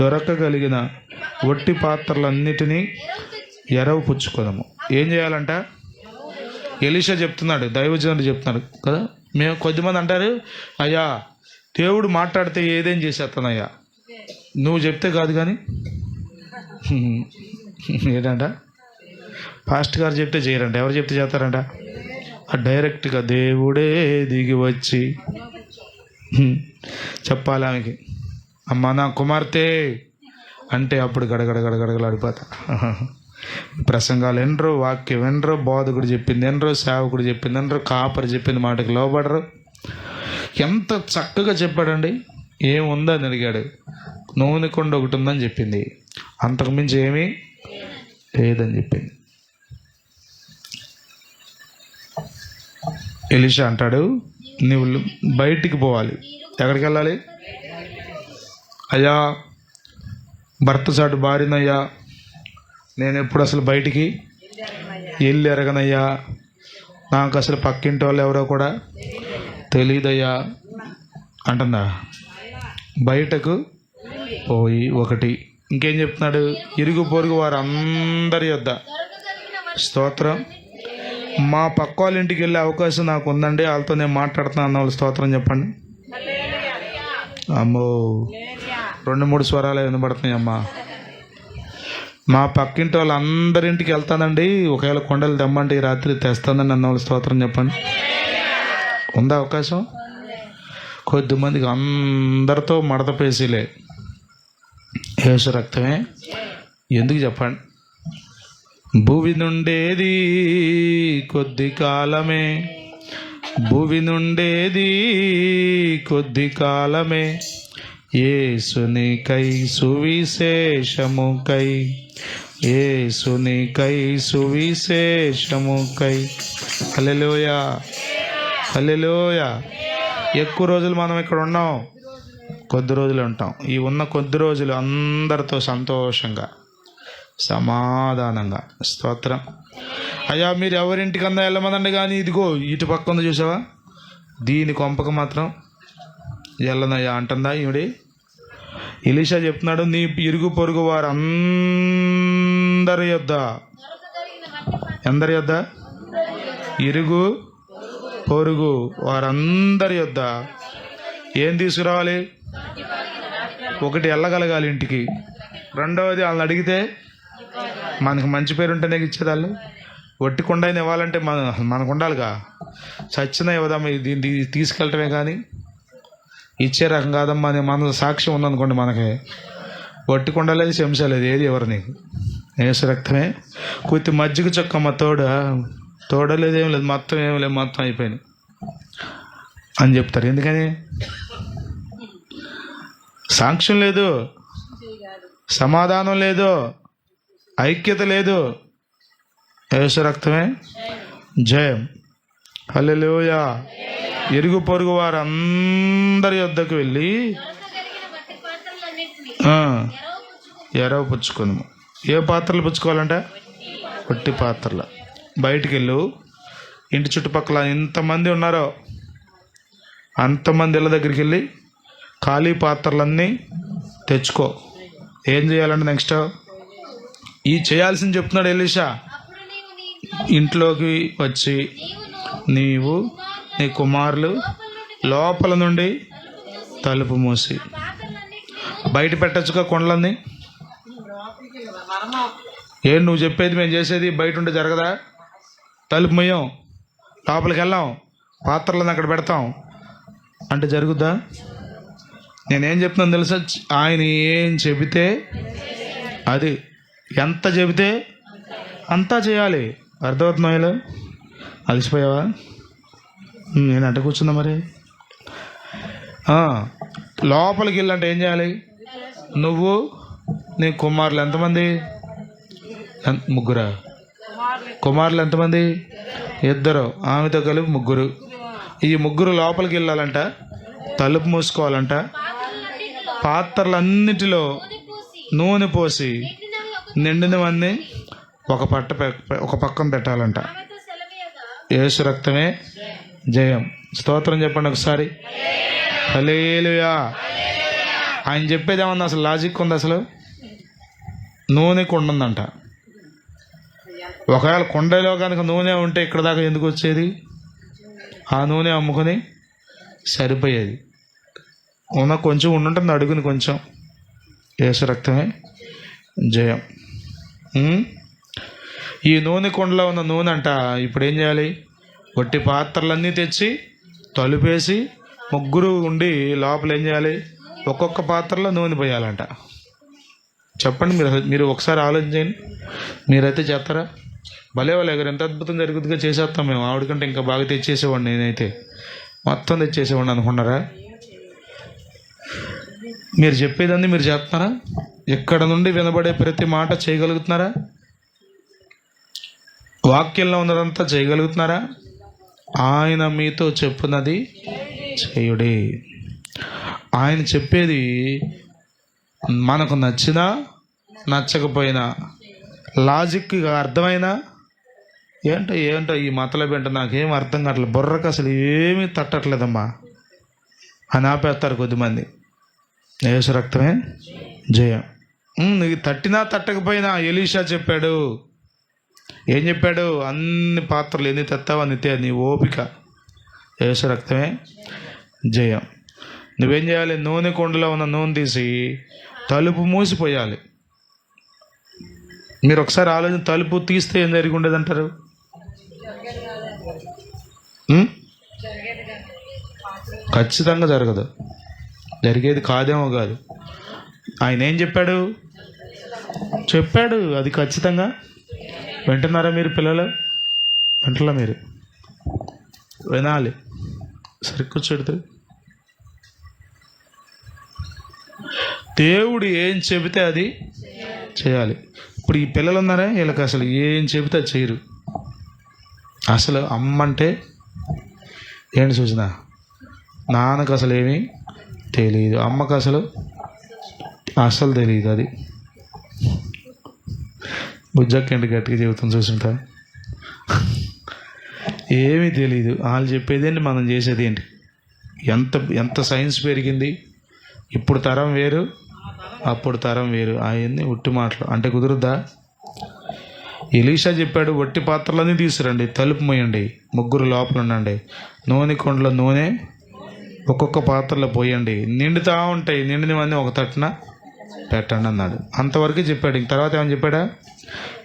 దొరకగలిగిన ఒట్టి పాత్రలన్నిటినీ ఎరవు పుచ్చుకోదము. ఏం చేయాలంట? ఎలీషా చెప్తున్నాడు, దైవజనుడు చెప్తున్నాడు కదా. మేము కొద్దిమంది అంటారు, అయ్యా దేవుడు మాట్లాడితే ఏదేం చేసేస్తానయ్యా, నువ్వు చెప్తే కాదు కానీ ఏంటంట, పాస్ట్ గారు చెప్తే చేయరంట, ఎవరు చెప్తే చేస్తారంట? డైరెక్ట్గా దేవుడే దిగి వచ్చి చెప్పాలి ఆమెకి, అమ్మ నా కుమార్తె అంటే అప్పుడు గడగడగడగడగలాడిపోతా. ప్రసంగాలు వినరు, వాక్యం వినరు, బోధకుడు చెప్పింది వినరు, సేవకుడు చెప్పింది వినరు, కాపరి చెప్పింది మాటకి లోబడరు. ఎంత చక్కగా చెప్పాడండి. ఏముందని అడిగాడు, నూనె కొండ ఒకటి ఉందని చెప్పింది, అంతకుమించి ఏమీ లేదని చెప్పింది. ఎలీషా అంటాడు, నువ్వు బయటికి పోవాలి. ఎక్కడికి వెళ్ళాలి? అయ్యా భర్త చాటు భార్యనయ్యా, నేను ఎప్పుడు అసలు బయటికి వెళ్ళి ఎరగనయ్యా, నాకు అసలు పక్కింటి వాళ్ళు ఎవరో కూడా తెలియదయ్యా అంటుందా. బయటకు పోయి ఒకటి ఇంకేం చెప్తున్నాడు? ఇరుగు పొరుగు వారు అందరి యొద్ద. స్తోత్రం. మా పక్క వాళ్ళ ఇంటికి వెళ్ళే అవకాశం నాకు ఉందండి, వాళ్ళతో నేను మాట్లాడుతున్నాను అన్న వాళ్ళు స్తోత్రం చెప్పండి. అమ్మో 2-3 స్వరాలు వినబడుతున్నాయి అమ్మా. మా పక్కింటి వాళ్ళు అందరింటికి వెళ్తానండి, ఒకవేళ కొండలు తెమ్మంటే ఈ రాత్రి తెస్తానని అన్న వాళ్ళు స్తోత్రం చెప్పండి. ఉందా అవకాశం? కొద్దిమందికి అందరితో మడత పేసీలే. యేసు రక్తమే. ఎందుకు చెప్పండి? భూమి నుండేది కొద్ది కాలమే, భూమి నుండేది కొద్ది కాలమే, యేసునికై సువిశేషముకై, యేసునికై సువిశేషముకై. హల్లెలూయా, హల్లెలూయా. ఎక్కువ రోజులు మనం ఇక్కడ ఉన్నాం, కొద్ది రోజులు ఉంటాం. ఈ ఉన్న కొద్ది రోజులు అందరితో సంతోషంగా సమాధానంగా. స్తోత్రం. అయ్యా మీరు ఎవరింటికన్నా వెళ్ళమనండి, కానీ ఇదిగో ఇటు పక్క ఉంది చూసావా, దీని కొంపకు మాత్రం వెళ్ళనయ్యా అంటుందా ఈవిడి. ఎలీషా చెప్తున్నాడు, నీ ఇరుగు పొరుగు వారు అందరి యొద్ద. అందరి యొద్ద? ఇరుగు పొరుగు వారందరి యొద్ద ఏం తీసుకురావాలి? ఒకటి వెళ్ళగలగాలి ఇంటికి, రెండవది వాళ్ళని అడిగితే మనకు మంచి పేరు ఉంటేనే ఇచ్చేది వాళ్ళు. ఒట్టి కొండైన ఇవ్వాలంటే మనకు ఉండాలిగా. చచ్చిన ఇవ్వదమ్మా, దీన్ని తీసుకెళ్ళటమే కానీ ఇచ్చే రకం కాదమ్మా అని మన సాక్ష్యం ఉందనుకోండి, మనకి ఒట్టి కొండలేదు, చెంచలేదు, ఏది ఎవరు నీకు. యేసు రక్తమే. కొద్ది మజ్జిగ చొక్కమ్మ తోడలేదు, ఏం లేదు, మొత్తం ఏం లేదు, మొత్తం అయిపోయింది అని చెప్తారు. ఎందుకని? సాక్ష్యం లేదు, సమాధానం లేదు, ఐక్యత లేదు. యేసు రక్తమే జయం. హల్లెలూయా. ఇరుగు పొరుగు వారు అందరి యొద్దకు వెళ్ళి ఎరవ పుచ్చుకుందాము. ఏ పాత్రలు పుచ్చుకోవాలంటే? ఒట్టి పాత్రలు. బయటికి వెళ్ళు, ఇంటి చుట్టుపక్కల ఎంతమంది ఉన్నారో అంతమంది ఇళ్ళ దగ్గరికి వెళ్ళి ఖాళీ పాత్రలన్నీ తెచ్చుకో. ఏం చేయాలంటే నెక్స్ట్ ఈ చేయాల్సింది చెప్తున్నాడు ఎలీషా. ఇంట్లోకి వచ్చి నీవు నీ కుమారులు లోపల నుండి తలుపు మూసి. బయట పెట్టచ్చుగా కొండలన్నీ. ఏం నువ్వు చెప్పేది మేము చేసేది బయట ఉంటే జరగదా? తలుపు మొయ్యం, లోపలికి వెళ్ళాం, పాత్రలను అక్కడ పెడతాం అంటే జరుగుద్దా? నేనేం చెప్తున్నాను తెలుసా? ఆయన ఏం చెబితే అది, ఎంత చెబితే అంతా చేయాలి. అర్థమవుతున్నాయిలో? అలసిపోయావా? నేను అడ్డ కూర్చున్నా మరి. లోపలికి వెళ్ళంటే ఏం చేయాలి? నువ్వు నీ కుమారులు ఎంతమంది? ముగ్గురా? కుమారులు ఎంతమంది? 2, ఆమెతో కలిపి 3. ఈ 3 లోపలికి వెళ్ళాలంట, తలుపు మూసుకోవాలంట, పాత్రలన్నిటిలో నూనె పోసి నూనె పోసి నిండినవి నిండినవన్నీ ఒక పక్కన పెట్టాలంట. ఆమెతో సెలవీయగా యేసు రక్తమే జయం. స్తోత్రం చెప్పండి ఒకసారి. హల్లెలూయా. ఆయన చెప్పేది ఏమన్నా అసలు లాజిక్ ఉంది? అసలు నూనె కొండ ఉందంట. ఒకవేళ కొండలో కనుక నూనె ఉంటే ఇక్కడ దాకా ఎందుకు వచ్చేది? ఆ నూనె అమ్ముకొని సరిపోయేది. ఉన్న కొంచెం ఉండుంటుంది అడుగుని కొంచెం. యేసు రక్తమే జయం. ఈ నూనె కొండలో ఉన్న నూనె అంట ఇప్పుడు ఏం చేయాలి? వట్టి పాత్రలన్నీ తెచ్చి తలుపేసి ముగ్గురు ఉండి లోపల ఏం చేయాలి? ఒక్కొక్క పాత్రలో నూనె పోయాలంట. చెప్పండి మీరు ఒకసారి ఆలోచించండి. మీరైతే చేస్తారా? భలే వాళ్ళ దగ్గర ఎంత అద్భుతం జరుగుతుందిగా చేసేస్తాం మేము. ఆవిడకంటే ఇంకా బాగా తెచ్చేసేవాడిని. నేనైతే మొత్తం తెచ్చేసేవాడిని అనుకున్నారా? మీరు చెప్పేదాన్ని మీరు చేస్తున్నారా? ఎక్కడ నుండి వినబడే ప్రతి మాట చేయగలుగుతున్నారా? వాక్యంలో ఉన్నదంతా చేయగలుగుతున్నారా? ఆయన మీతో చెప్పున్నది చేయుడి. ఆయన చెప్పేది మనకు నచ్చినా నచ్చకపోయినా, లాజిక్గా అర్థమైనా, ఏంటో ఈ మతలబ్ ఏంటో నాకేం అర్థం కావట్లేదు, బుర్రకు అసలు ఏమీ తట్టట్లేదమ్మా అని ఆపేస్తారు కొద్దిమంది. యేసు రక్తమే జయం. నీకు తట్టినా తట్టకపోయినా ఎలీషా చెప్పాడు. ఏం చెప్పాడు? అన్ని పాత్రలు ఎన్ని తెస్తావో నిత్య నీ ఓపిక. యేసు రక్తమే జయం. నువ్వేం చేయాలి? నూనె కొండలో ఉన్న నూనె తీసి తలుపు మూసిపోయాలి. మీరు ఒకసారి ఆలోచన, తలుపు తీస్తే ఏం జరిగి ఉండేది అంటారు? ఖచ్చితంగా జరగదు. జరిగేది కాదేమో కాదు. ఆయన ఏం చెప్పాడు? అది ఖచ్చితంగా. వింటున్నారా మీరు పిల్లలు? వింటలా మీరు? వినాలి. సరి కూర్చోడుతూ దేవుడు ఏం చెబితే అది చేయాలి. ఇప్పుడు ఈ పిల్లలు ఉన్నారే, వీళ్ళకి అసలు ఏం చెబితే అది చేయరు. అసలు అమ్మంటే ఏంటి చూసినా, నాన్నకు అసలు ఏమీ తెలియదు, అమ్మకు అసలు తెలియదు. అది బుజ్జక్కండి గట్టిగా చెబుతాం చూసుంటా. ఏమీ తెలియదు. వాళ్ళు చెప్పేదేంటి, మనం చేసేది ఏంటి? ఎంత సైన్స్ పెరిగింది. ఇప్పుడు తరం వేరు, అప్పుడు తరం వేరు. అవన్నీ ఉట్టి మాటలు అంటే కుదురుద్దా? ఎలీషా చెప్పాడు, వట్టి పాత్రలన్నీ తీసుకురండి, తలుపు మోయండి, ముగ్గురు లోపల ఉండండి, నూనె కొండలో నూనె ఒక్కొక్క పాత్రలో పోయండి, నిండుతూ ఉంటాయి, నిండినవన్నీ ఒక తట్టున పెట్టండి అన్నాడు. అంతవరకు చెప్పాడు. ఇంక తర్వాత ఏమని చెప్పాడా?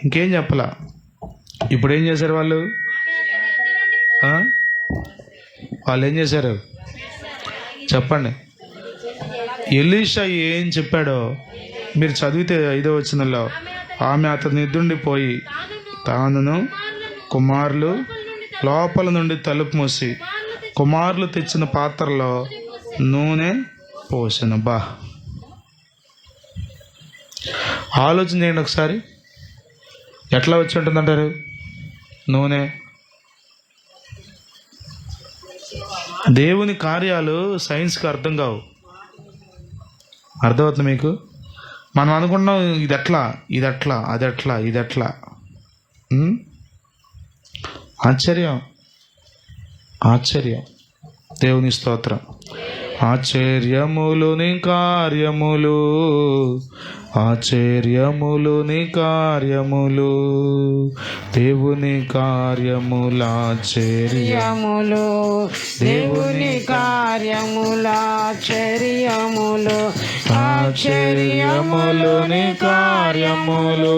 ఇంకేం చెప్పలా. ఇప్పుడు ఏం చేశారు వాళ్ళు ఏం చేశారు చెప్పండి. ఎలీషా ఏం చెప్పాడో మీరు చదివితే 5వ వచనంలో, ఆమె అతని ఎదుండిపోయి తానును కుమారులు లోపల నుండి తలుపు మూసి కుమారులు తెచ్చిన పాత్రలో నూనె పోసెను. ఆలోచన చేయండి ఒకసారి. ఎట్లా వచ్చి ఉంటుందంటారు నూనె? దేవుని కార్యాలు సైన్స్కి అర్థం కావు. అర్థమవుతుంది మీకు? మనం అనుకుంటున్నాం ఇది ఎట్లా అది ఎట్లా. ఆశ్చర్యం. దేవుని స్తోత్రం. ఆశ్చర్యములు నీ కార్యములు, ఆశ్చర్యములు నీ కార్యములు, దేవుని కార్యముల ఆశ్చర్యములు, దేవుని కార్యముల ఆశ్చర్యములు, ఆశ్చర్యములు నీ కార్యములు,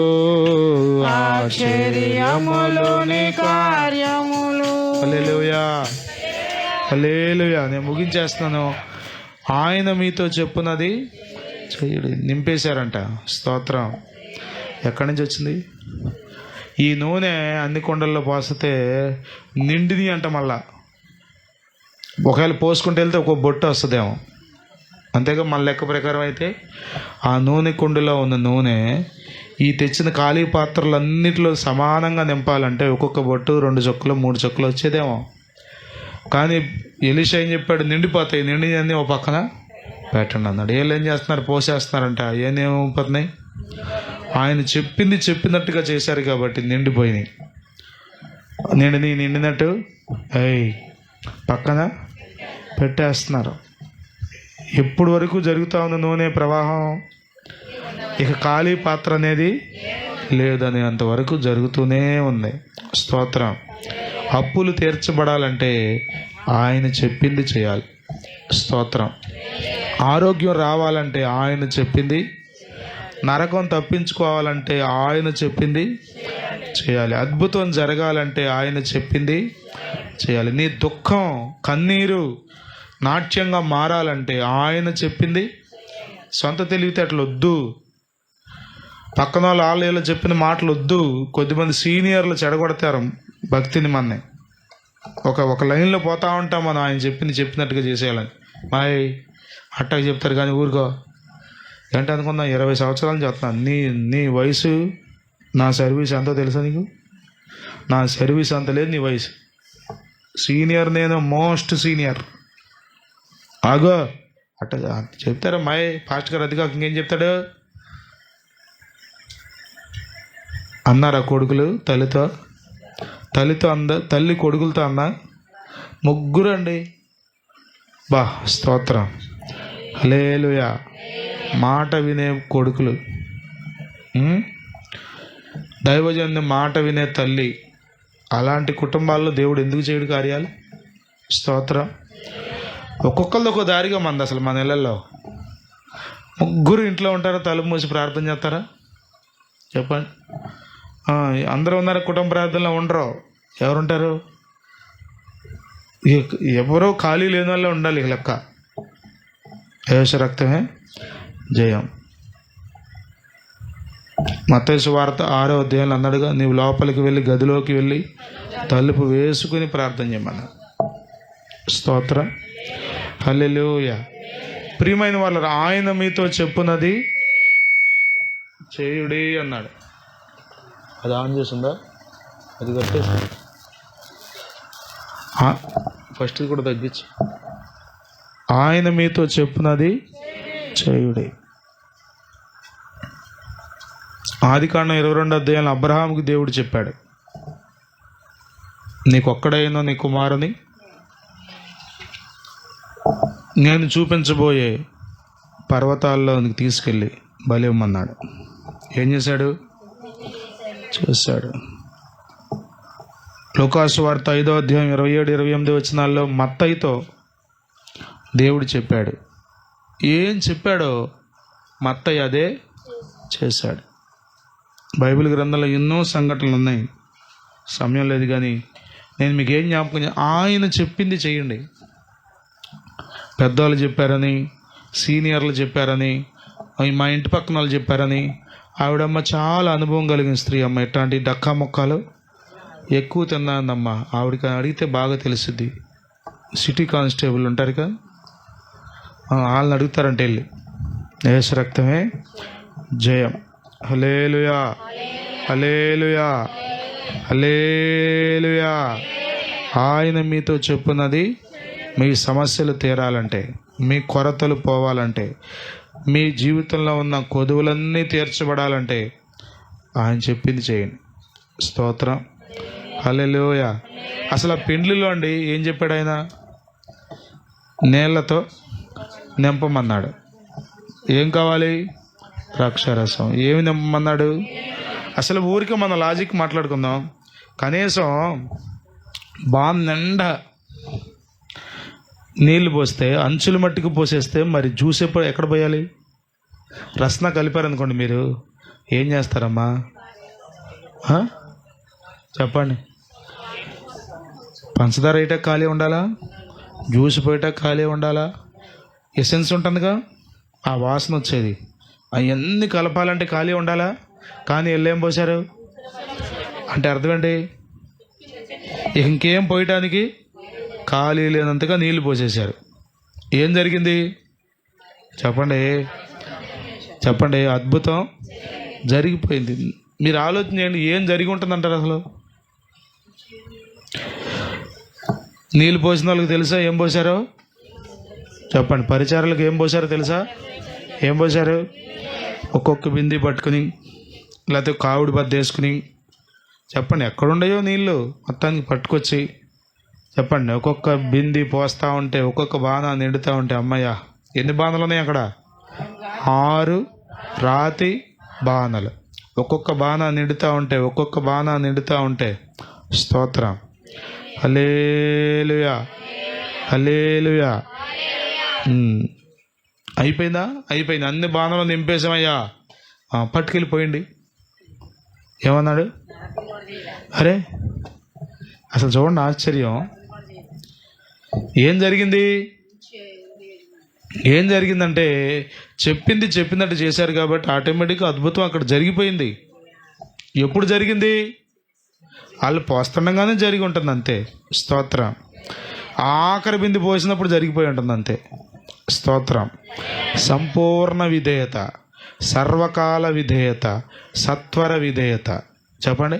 ఆశ్చర్యములు నీ కార్యములు. హల్లెలూయా, హల్లెలూయా. నేను ముగించేస్తున్నాను. ఆయన మీతో చెప్పున్నది చెయ్యడు. నింపేశారంట. స్తోత్రం. ఎక్కడి నుంచి వచ్చింది ఈ నూనె? అన్ని కొండల్లో పోస్తే నిండిది అంట. మళ్ళా ఒకవేళ పోసుకుంటూ వెళ్తే ఒక బొట్టు వస్తుందేమో, అంతేగా మన లెక్క ప్రకారం. అయితే ఆ నూనె కుండలో ఉన్న నూనె ఈ తెచ్చిన ఖాళీ పాత్రలన్నిటిలో సమానంగా నింపాలంటే ఒక్కొక్క బొట్టు 2 చుక్కలు 3 చుక్కలు వచ్చేదేమో. కానీ ఎలీషా ఏం చెప్పాడు? నిండిపోతాయి. నిండినన్నీ ఒక పక్కన పెట్టండి అన్నాడు. వీళ్ళు ఏం చేస్తున్నారు? పోసేస్తున్నారంట. ఏమవుతున్నాయి? ఆయన చెప్పినట్టుగా చేశారు కాబట్టి నిండిపోయినాయి. నిండినట్టు పక్కన పెట్టేస్తున్నారు. ఎప్పుడు వరకు జరుగుతూ ఉంది నూనె ప్రవాహం? ఇక ఖాళీ పాత్ర అనేది లేదని అంతవరకు జరుగుతూనే ఉంది. స్తోత్రం. అప్పులు తీర్చబడాలంటే ఆయన చెప్పింది చేయాలి. స్తోత్రం. ఆరోగ్యం రావాలంటే ఆయన చెప్పింది, నరకం తప్పించుకోవాలంటే ఆయన చెప్పింది చేయాలి. అద్భుతం జరగాలంటే ఆయన చెప్పింది చేయాలి. నీ దుఃఖం కన్నీరు నాట్యంగా మారాలంటే ఆయన చెప్పింది. సొంత తెలివితేటలు వద్దు, పక్కన వాళ్ళు ఆలయాలు చెప్పిన మాటలు వద్దు. కొద్దిమంది సీనియర్లు చెడగొడతారు భక్తిని. మనని ఒక లైన్లో పోతా ఉంటాం మనం, ఆయన చెప్పినట్టుగా చేసేయాలని. మాయ్ అట్టగా చెప్తారు కానీ ఊరుకో. ఏంటి అనుకున్నా, 20 సంవత్సరాలు చెప్తున్నాను. నీ వయసు నా సర్వీస్ ఎంతో తెలుసా నీకు? నా సర్వీస్ అంత లేదు నీ వయసు. సీనియర్ నేను, మోస్ట్ సీనియర్. ఆగో అట్ట చెప్తారా మాయ్ ఫాస్ట్ గారు? అది కాక ఇంకేం చెప్తాడు అన్నారా కొడుకులు తల్లితో? తల్లి కొడుకులతో అన్న ముగ్గురు అండి. బా స్తోత్రం. హల్లెలూయా. మాట వినే కొడుకులు, దైవజనుని మాట వినే తల్లి. అలాంటి కుటుంబాల్లో దేవుడు ఎందుకు చేయడు కార్యాలు? స్తోత్రం. ఒక్కొక్కరిది ఒక్కో దారిగా మంది. అసలు మన ఇళ్ళల్లో ముగ్గురు ఇంట్లో ఉంటారా? తలుపు మూసి ప్రార్థన చేస్తారా? చెప్పండి. అందరూ ఉన్నారా కుటుంబ ప్రార్థనలో? ఉండరు. ఎవరుంటారు? ఎవరో ఖాళీ లేని వాళ్ళే ఉండాలి లెక్క. యేసు రక్తమే జయం. మత్తయి సువార్త 6వ అధ్యాయంలో అన్నాడుగా, నీవు లోపలికి వెళ్ళి గదిలోకి వెళ్ళి తలుపు వేసుకుని ప్రార్థన చేయమన్నా. స్తోత్రం. హల్లెలూయా. ప్రియమైన వాళ్ళ, ఆయన మీతో చెప్పున్నది చేయుడి అన్నాడు. అది ఆన్ చేసిందా? అది కట్టేసి ఫస్ట్ కూడా తగ్గించి. ఆయన మీతో చెప్పున్నది చేయుడి. ఆదికాండం 22వ అధ్యాయంలో అబ్రహాముకి దేవుడు చెప్పాడు, నీకొక్కడైనా నీ కుమారుని నేను చూపించబోయే పర్వతాల్లో తీసుకెళ్ళి బలి ఇవ్వమన్నాడు. ఏం చేశాడు? చేశాడు. లూకాసు వార్త 5వ అధ్యాయం 27-28 వచనాల్లో మత్తయితో దేవుడు చెప్పాడు. ఏం చెప్పాడో మత్తయి అదే చేశాడు. బైబిల్ గ్రంథంలో ఎన్నో సంఘటనలు ఉన్నాయి, సమయం లేదు కానీ నేను మీకు ఏం జ్ఞాపకం, ఆయన చెప్పింది చేయండి. పెద్దవాళ్ళు చెప్పారని, సీనియర్లు చెప్పారని, మా ఇంటి పక్కన వాళ్ళు చెప్పారని. ఆవిడమ్మ చాలా అనుభవం కలిగిన స్త్రీ అమ్మ. ఎట్లాంటి డక్కా మొక్కలు ఎక్కువ తిన్నానమ్మా. ఆవిడకి అడిగితే బాగా తెలుస్తుంది. సిటీ కానిస్టేబుల్ ఉంటారు కదా, వాళ్ళని అడుగుతారంటే వెళ్ళి. యేసు రక్తమే జయం. హల్లెలూయా, హల్లెలూయా, హల్లెలూయా. ఆయన మీతో చెప్పున్నది మీ సమస్యలు తీరాలంటే, మీ కొరతలు పోవాలంటే, మీ జీవితంలో ఉన్న కొదువులన్నీ తీర్చబడాలంటే ఆయన చెప్పింది చేయండి. స్తోత్రం. హల్లెలూయా. అసలు ఆ పెండ్లిలో అండి ఏం చెప్పాడు ఆయన? నీళ్లతో నింపమన్నాడు. ఏం కావాలి? ద్రాక్షారసం. ఏమి నింపమన్నాడు? అసలు ఊరికే మన లాజిక్ మాట్లాడుకుందాం. కనీసం బాన్ నిండా నీళ్ళు పోస్తే అంచుల మట్టికి పోసేస్తే మరి జ్యూస్ ఎక్కడ పోయాలి? రసన కలిపారనుకోండి, మీరు ఏం చేస్తారమ్మా? చెప్పండి. పంచదార వేయటం ఖాళీ ఉండాలా? జ్యూస్ పోయటం ఖాళీ ఉండాలా? ఎసెన్స్ ఉంటుందిగా, ఆ వాసన వచ్చేది. అవన్నీ కలపాలంటే ఖాళీ ఉండాలా? కానీ ఎల్లేం పోసారు అంటే అర్థం ఏంటి? ఇంకేం పోయటానికి ఖాళీ లేనంతగా నీళ్లు పోసేశారు. ఏం జరిగింది చెప్పండి? చెప్పండి. అద్భుతం జరిగిపోయింది. మీరు ఆలోచన చేయండి, ఏం జరిగి ఉంటుందంటారు అసలు? నీళ్ళు పోసిన వాళ్ళకి తెలుసా ఏం పోసారో? చెప్పండి. పరిచారులకు ఏం పోసారో తెలుసా? ఏం పోసారు? ఒక్కొక్క బింది పట్టుకుని, లేకపోతే కావుడు బద్ద వేసుకుని, చెప్పండి ఎక్కడుండయో నీళ్ళు మొత్తానికి పట్టుకొచ్చి, చెప్పండి ఒక్కొక్క బింది పోస్తూ ఉంటే, ఒక్కొక్క బాణ నిండుతూ ఉంటే, అమ్మయ్య ఎన్ని బాణలు ఉన్నాయి అక్కడ? 6 రాతి బాణలు. ఒక్కొక్క బాణ నిండుతూ ఉంటే, ఒక్కొక్క బాణ నిండుతూ ఉంటే, స్తోత్రం, హల్లెలూయా, హల్లెలూయా. అయిపోయిందా? అయిపోయింది. అన్ని బాణాలు నింపేసామయ్యా, పట్టుకెళ్ళిపోయింది. ఏమన్నాడు? అరే అసలు చూడండి ఆశ్చర్యం. ఏం జరిగింది? ఏం జరిగిందంటే చెప్పింది చెప్పినట్టు చేశారు కాబట్టి ఆటోమేటిక్గా అద్భుతం అక్కడ జరిగిపోయింది. ఎప్పుడు జరిగింది? వాళ్ళు పోస్తుండగానే జరిగి ఉంటుంది అంతే. స్తోత్రం. ఆఖరి బింది పోసినప్పుడు జరిగిపోయి ఉంటుంది అంతే. స్తోత్రం. సంపూర్ణ విధేయత, సర్వకాల విధేయత, సత్వర విధేయత. చెప్పండి.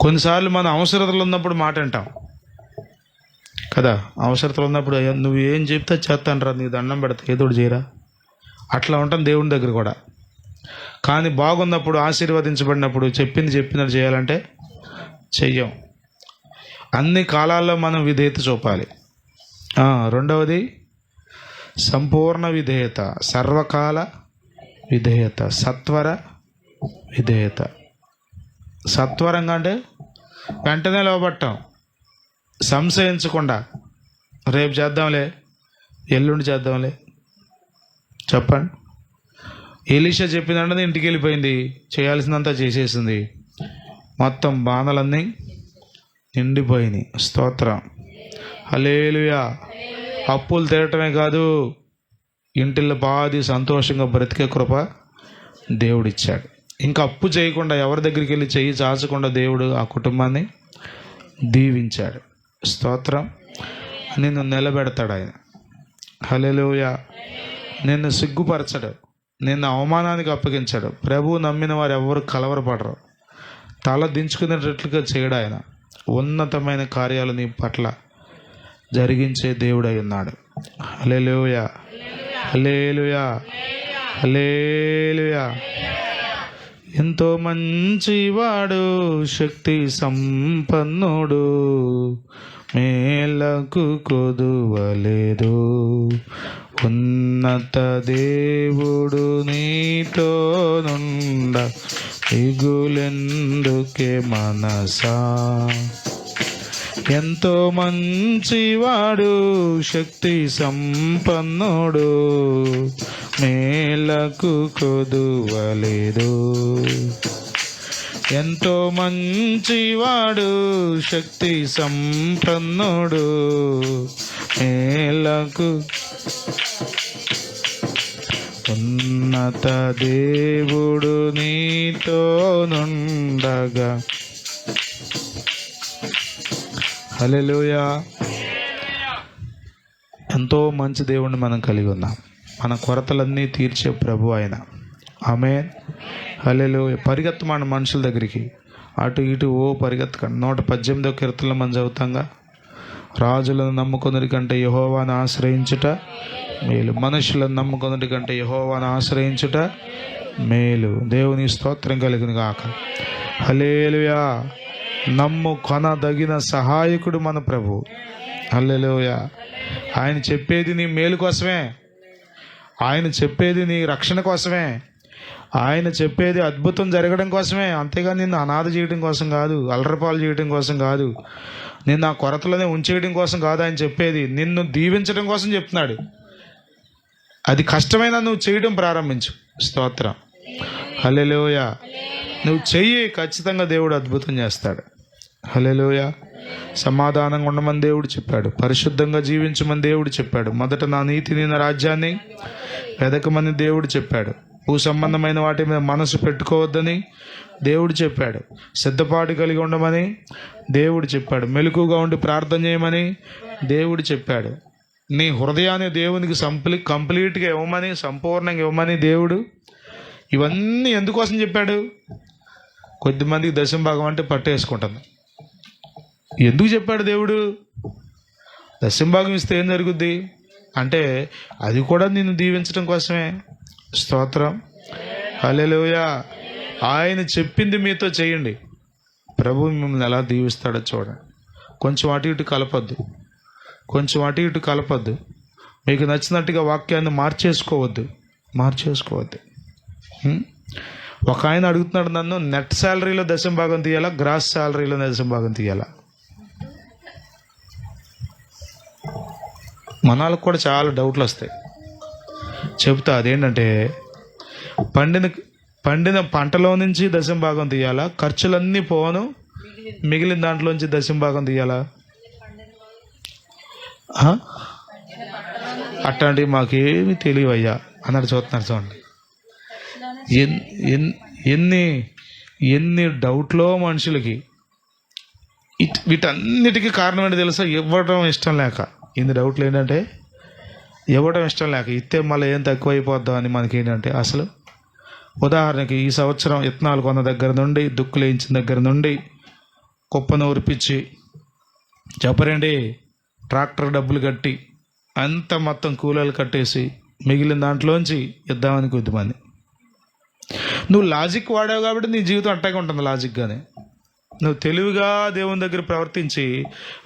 కొన్నిసార్లు మన అవసరతలు ఉన్నప్పుడు మాట అంటాం కదా. అవసరతలు ఉన్నప్పుడు నువ్వు ఏం చెప్తే చేస్తాను రా, నీకు దండం పెడతా, ఏదోడు చేయరా, అట్లా ఉంటాం దేవుని దగ్గర కూడా. కానీ బాగున్నప్పుడు, ఆశీర్వదించబడినప్పుడు చెప్పింది చెప్పినట్టు చేయాలంటే చెయ్యం. అన్ని కాలాల్లో మనం విధేయత చూపాలి. రెండవది సంపూర్ణ విధేయత, సర్వకాల విధేయత, సత్వర విధేయత. సత్వరంగా అంటే వెంటనే లోబట్టం, సంశయించకుండా రేపు చేద్దాంలే, ఎల్లుండి చేద్దాంలే. చెప్పండి. ఎలీషా చెప్పినంటే ఇంటికి వెళ్ళిపోయింది, చేయాల్సిందంతా చేసేసింది, మొత్తం బాణలన్నీ నిండిపోయినాయి. స్తోత్రం, హల్లెలూయా. అప్పులు తీరటమే కాదు, ఇంటిల్లో బాది సంతోషంగా బ్రతికే కృప దేవుడిచ్చాడు. ఇంకా అప్పు చేయకుండా, ఎవరి దగ్గరికి వెళ్ళి చెయ్యి చాచకుండా దేవుడు ఆ కుటుంబాన్ని దీవించాడు. స్తోత్రం. నిన్ను నిలబెడతాడు ఆయన. హల్లెలూయా. నిన్ను సిగ్గుపరచడు, నిన్ను అవమానానికి అప్పగించాడు. ప్రభువు నమ్మిన వారు ఎవరు కలవరపడరు, తల దించుకునేటట్లుగా చేయడు ఆయన. ఉన్నతమైన కార్యాలు నీ పట్ల జరిగించే దేవుడై ఉన్నాడు. హల్లెలూయా, హల్లెలూయా, హల్లెలూయా. ఎంతో మంచివాడు, శక్తి సంపన్నుడు, మేలకు కొదువలేదు, ఉన్నత దేవుడు నీతో నుండ దిగులెందుకే మనసా. ఎంతో మంచివాడు, శక్తి సంపన్నుడు, మేలకు కొదువలేదు. ఎంతో మంచివాడు, శక్తి సంపన్నుడు, మేలకు ఉన్నత దేవుడు నీతో నుండగా. హల్లెలూయా. ఎంతో మంచి దేవుడిని మనం కలిగి ఉన్నాం. మన కొరతలన్నీ తీర్చే ప్రభు ఆయన. ఆమేన్, హల్లెలూయా. పరిగెత్తమన్న మనుషుల దగ్గరికి, అటు ఇటు పరిగెత్తకండి. 118వ కీర్తనలో మనం చదువుతాంగా, రాజులను నమ్ముకొనుడి కంటే యెహోవాను ఆశ్రయించుట మేలు, మనుషులను నమ్ముకొనుడి కంటే యెహోవాను ఆశ్రయించుట మేలు. దేవుని స్తోత్రం కలుగును గాక. హల్లెలూయా. నమ్ము కొనదగిన సహాయకుడు మన ప్రభు. హల్లెలూయా. ఆయన చెప్పేది నీ మేలు కోసమే, ఆయన చెప్పేది నీ రక్షణ కోసమే, ఆయన చెప్పేది అద్భుతం జరగడం కోసమే. అంతేగాని నిన్ను అనాథ చేయడం కోసం కాదు, అలరపాలు చేయడం కోసం కాదు, నిన్ను ఆ కొరతలోనే ఉంచేయడం కోసం కాదు. ఆయన చెప్పేది నిన్ను దీవించడం కోసం చెప్తున్నాడు. అది కష్టమైనా నువ్వు చేయడం ప్రారంభించు. స్తోత్రం, హల్లెలూయా. నువ్వు చెయ్యి, ఖచ్చితంగా దేవుడు అద్భుతం చేస్తాడు. హల్లెలూయా. సమాధానంగా ఉండమని దేవుడు చెప్పాడు, పరిశుద్ధంగా జీవించమని దేవుడు చెప్పాడు. మొదట నా నీతిని, నా రాజ్యాన్ని వెదకమని దేవుడు చెప్పాడు. భూ సంబంధమైన వాటి మీద మనసు పెట్టుకోవద్దని దేవుడు చెప్పాడు. సిద్ధపాటు కలిగి ఉండమని దేవుడు చెప్పాడు. మెలకుగా ఉండి ప్రార్థన చేయమని దేవుడు చెప్పాడు. నీ హృదయాన్ని దేవునికి కంప్లీట్గా ఇవ్వమని, సంపూర్ణంగా ఇవ్వమని దేవుడు. ఇవన్నీ ఎందుకోసం చెప్పాడు? కొద్దిమందికి దశమ భాగం అంటే పట్టేసుకుంటుంది. ఎందుకు చెప్పాడు దేవుడు? దశంభాగం ఇస్తే ఏం జరుగుద్ది అంటే అది కూడా నిన్ను దీవించడం కోసమే. స్తోత్రం, హల్లెలూయా. ఆయన చెప్పింది మీతో చేయండి, ప్రభు మిమ్మల్ని ఎలా దీవిస్తాడో చూడండి. కొంచెం అటు ఇటు కలపద్దు, కొంచెం అటు ఇటు కలపద్దు. మీకు నచ్చినట్టుగా వాక్యాన్ని మార్చేసుకోవద్దు. ఒక ఆయన అడుగుతున్నాడు నన్ను, నెట్ శాలరీలో దశంభాగం తీయాలా, గ్రాస్ శాలరీలో దశంభాగం తీయాలా? మనకు కూడా చాలా డౌట్లు వస్తాయి. చెప్తా, అదేంటంటే పండిన పంటలో నుంచి దశంభాగం తీయాలా, ఖర్చులన్నీ పోను మిగిలిన దాంట్లోంచి దశంభాగం తీయాలా? అట్లాంటివి మాకేమి తెలియవయ్యా అన్నాడు. చూస్తున్నారు చూడండి, ఎన్ని డౌట్లో మనుషులకి. వీటన్నిటికీ కారణం ఏంటి తెలుసా? ఇవ్వడం ఇష్టం లేక. ఇన్ని డౌట్లు ఏంటంటే ఇవ్వడం ఇష్టం లేక, ఇస్తే మళ్ళీ ఏం తక్కువైపోద్దాం అని మనకేంటంటే అసలు. ఉదాహరణకి ఈ సంవత్సరం విత్తనాలు కొన్న దగ్గర నుండి, దుక్కులు వేయించిన దగ్గర నుండి, కుప్పను ఉరిపించి చెప్పరండి ట్రాక్టర్ డబ్బులు కట్టి అంత మొత్తం కూలీలు కట్టేసి మిగిలిన దాంట్లోంచి ఇద్దామని కొద్దిమంది. నువ్వు లాజిక్ వాడావు కాబట్టి నీ జీవితం అట్టాగే ఉంటుంది లాజిక్గానే. నువ్వు తెలివిగా దేవుని దగ్గర ప్రవర్తించి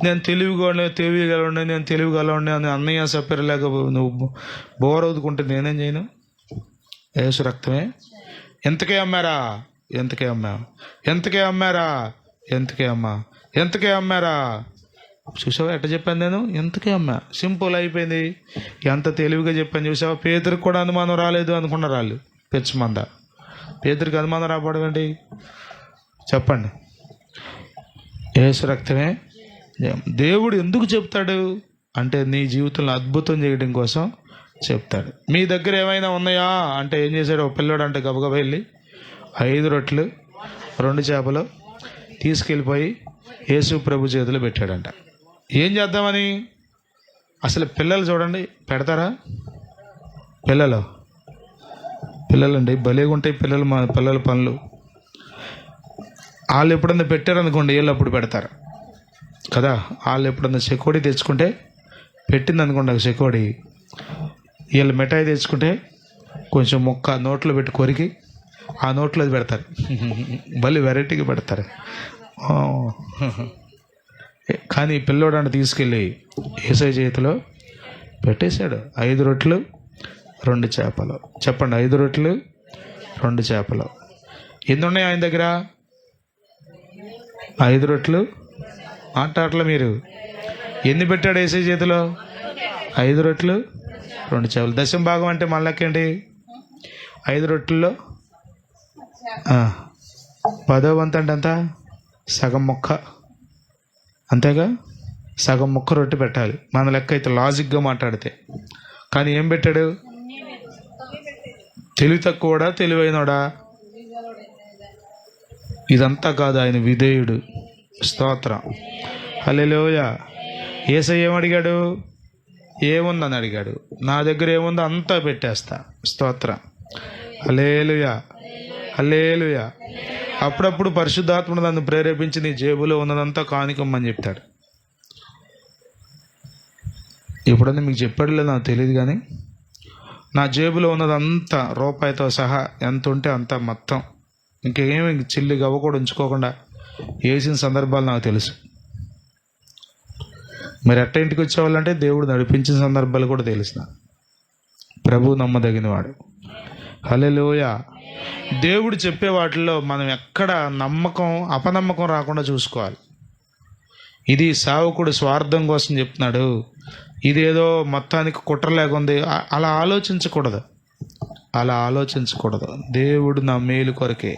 నేను తెలివిగలవాడిని అని అన్నయ్య చెప్పలేక నువ్వు బోర్ అవుతుకుంటే నేనేం చేయను? యేసు రక్తమే. ఎంతకే అమ్మారా? చూసావా ఎట్ట చెప్పాను నేను? ఎంతకే అమ్మా, సింపుల్ అయిపోయింది. ఎంత తెలివిగా చెప్పాను చూసావా. పేదరికి కూడా అనుమానం రాలేదు అనుకున్నారు వాళ్ళు. పెచ్చమంద పేదరికి అనుమానం రాబడం ఏంటి చెప్పండి? యేసు రక్తమే. దేవుడు ఎందుకు చెప్తాడు అంటే నీ జీవితంలో అద్భుతం చేయడం కోసం చెప్తాడు. మీ దగ్గర ఏమైనా ఉన్నాయా అంటే ఏం చేశాడు? ఒక పిల్లోడు అంటే గబగబా వెళ్ళి 5 రొట్టెలు 2 చేపలు తీసుకెళ్ళిపోయి యేసు ప్రభు చేతిలో పెట్టాడంట. ఏం చేద్దామని? అసలు పిల్లలు చూడండి, పెడతారా? పిల్లలండి భలేగా ఉంటాయి పిల్లల పనులు. వాళ్ళు ఎప్పుడన్నా పెట్టారనుకోండి, వీళ్ళు అప్పుడు పెడతారు కదా. వాళ్ళు ఎప్పుడన్నా చెకోడి తెచ్చుకుంటే పెట్టింది అనుకోండి, ఒక చెకోడి, వీళ్ళు మిఠాయి తెచ్చుకుంటే కొంచెం ముక్క నోట్లో పెట్టి కొరికి ఆ నోట్లో అది పెడతారు. భలే వెరైటీగా పెడతారు. కానీ పిల్లోడాన్ని తీసుకెళ్ళి యేసయ్య చేతిలో పెట్టేశాడు. 5 రొట్టెలు 2 చేపలు. చెప్పండి, 5 రొట్టెలు 2 చేపలు. ఎన్ని ఉన్నాయి ఆయన దగ్గర? 5 రొట్టెలు. మాట్లాడలే మీరు. ఎన్ని పెట్టాడు యేసయ్య చేతిలో? 5 రొట్టెలు 2 చేపలు. దశంభాగం అంటే మన లెక్కేంటి? 5 రొట్టెల్లో 10వ వంతు అంటే ఎంత? సగం ముక్క, అంతేగా. సగం ముక్క రొట్టె పెట్టాలి మన లెక్క అయితే, లాజిక్గా మాట్లాడితే. కానీ ఏం పెట్టాడు? తెలివి తక్కువడా తెలివైనడా? ఇదంతా కాదు, ఆయన విధేయుడు. స్తోత్రం, హల్లెలూయా. యేసయ్య ఏమడిగాడు? ఏముందని అడిగాడు. నా దగ్గర ఏముందో అంతా పెట్టేస్తా. స్తోత్రం, హల్లెలూయా. అప్పుడప్పుడు పరిశుద్ధాత్ముడు నన్ను ప్రేరేపించి నీ జేబులో ఉన్నదంతా కానికమ్మని చెప్తాడు. ఎప్పుడన్నా మీకు చెప్పాడు లేదు నాకు తెలియదు, కానీ నా జేబులో ఉన్నదంతా రూపాయితో సహా ఎంత ఉంటే అంత మొత్తం, ఇంకేమి చిల్లి గవ్వ కూడా ఉంచుకోకుండా వేసిన సందర్భాలు నాకు తెలుసు. మరి ఎట్ట ఇంటికి వచ్చేవాళ్ళంటే దేవుడు నడిపించిన సందర్భాలు కూడా తెలిసిన. ప్రభు నమ్మదగినవాడు. హల్లెలూయా. దేవుడు చెప్పే వాటిల్లో మనం ఎక్కడ అపనమ్మకం రాకుండా చూసుకోవాలి. ఇది సేవకుడు స్వార్థం కోసం చెప్తున్నాడు, ఇదేదో మొత్తానికి కుట్ర లేకుంది, అలా ఆలోచించకూడదు. దేవుడు నా మేలు కొరకే.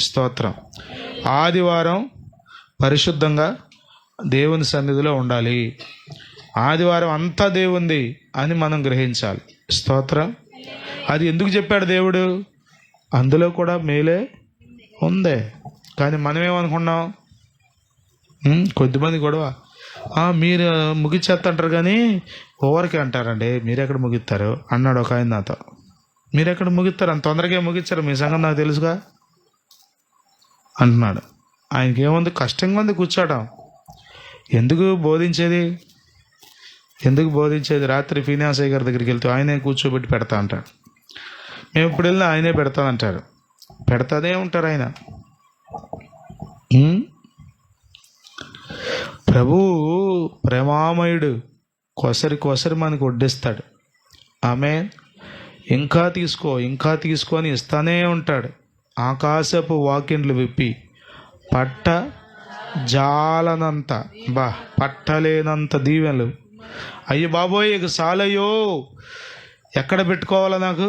స్తోత్రం. ఆదివారం పరిశుద్ధంగా దేవుని సన్నిధిలో ఉండాలి. ఆదివారం అంతా దేవుంది అని మనం గ్రహించాలి. స్తోత్రం. అది ఎందుకు చెప్పాడు దేవుడు? అందులో కూడా మేలే ఉందే. కానీ మనమేమనుకున్నాం? కొద్దిమంది గొడవ, మీరు ముగిచ్చేస్తుంటారు కానీ ఓవర్కి అంటారండి. మీరెక్కడ ముగిస్తారు అన్నాడు ఒక ఆయన నాతో. మీరెక్కడ ముగిస్తారు? అంత తొందరగా ముగిస్తారు, మీ సంగతి నాకు తెలుసుగా అంటున్నాడు. ఆయనకి ఏముంది? కష్టంగా ఉంది కూర్చోవడం. ఎందుకు బోధించేది? ఎందుకు బోధించేది? రాత్రి ఫీనాసయ్య గారి దగ్గరికి వెళ్తే ఆయనే కూర్చోబెట్టి పెడతా అంటాడు. మేము ఇప్పుడు వెళ్ళినా ఆయనే పెడతానంటారు. పెడతానే ఉంటారు ఆయన. ప్రభు ప్రేమామయుడు, కొసరి మనకు వడ్డిస్తాడు. ఆమె ఇంకా తీసుకో ఇంకా తీసుకొని ఇస్తానే ఉంటాడు. ఆకాశపు వాకిండ్లు విప్పి పట్ట జాలనంత పట్టలేనంత దీవెనలు. అయ్యో బాబోయ్, ఇక చాలయ్యో, ఎక్కడ పెట్టుకోవాలా నాకు?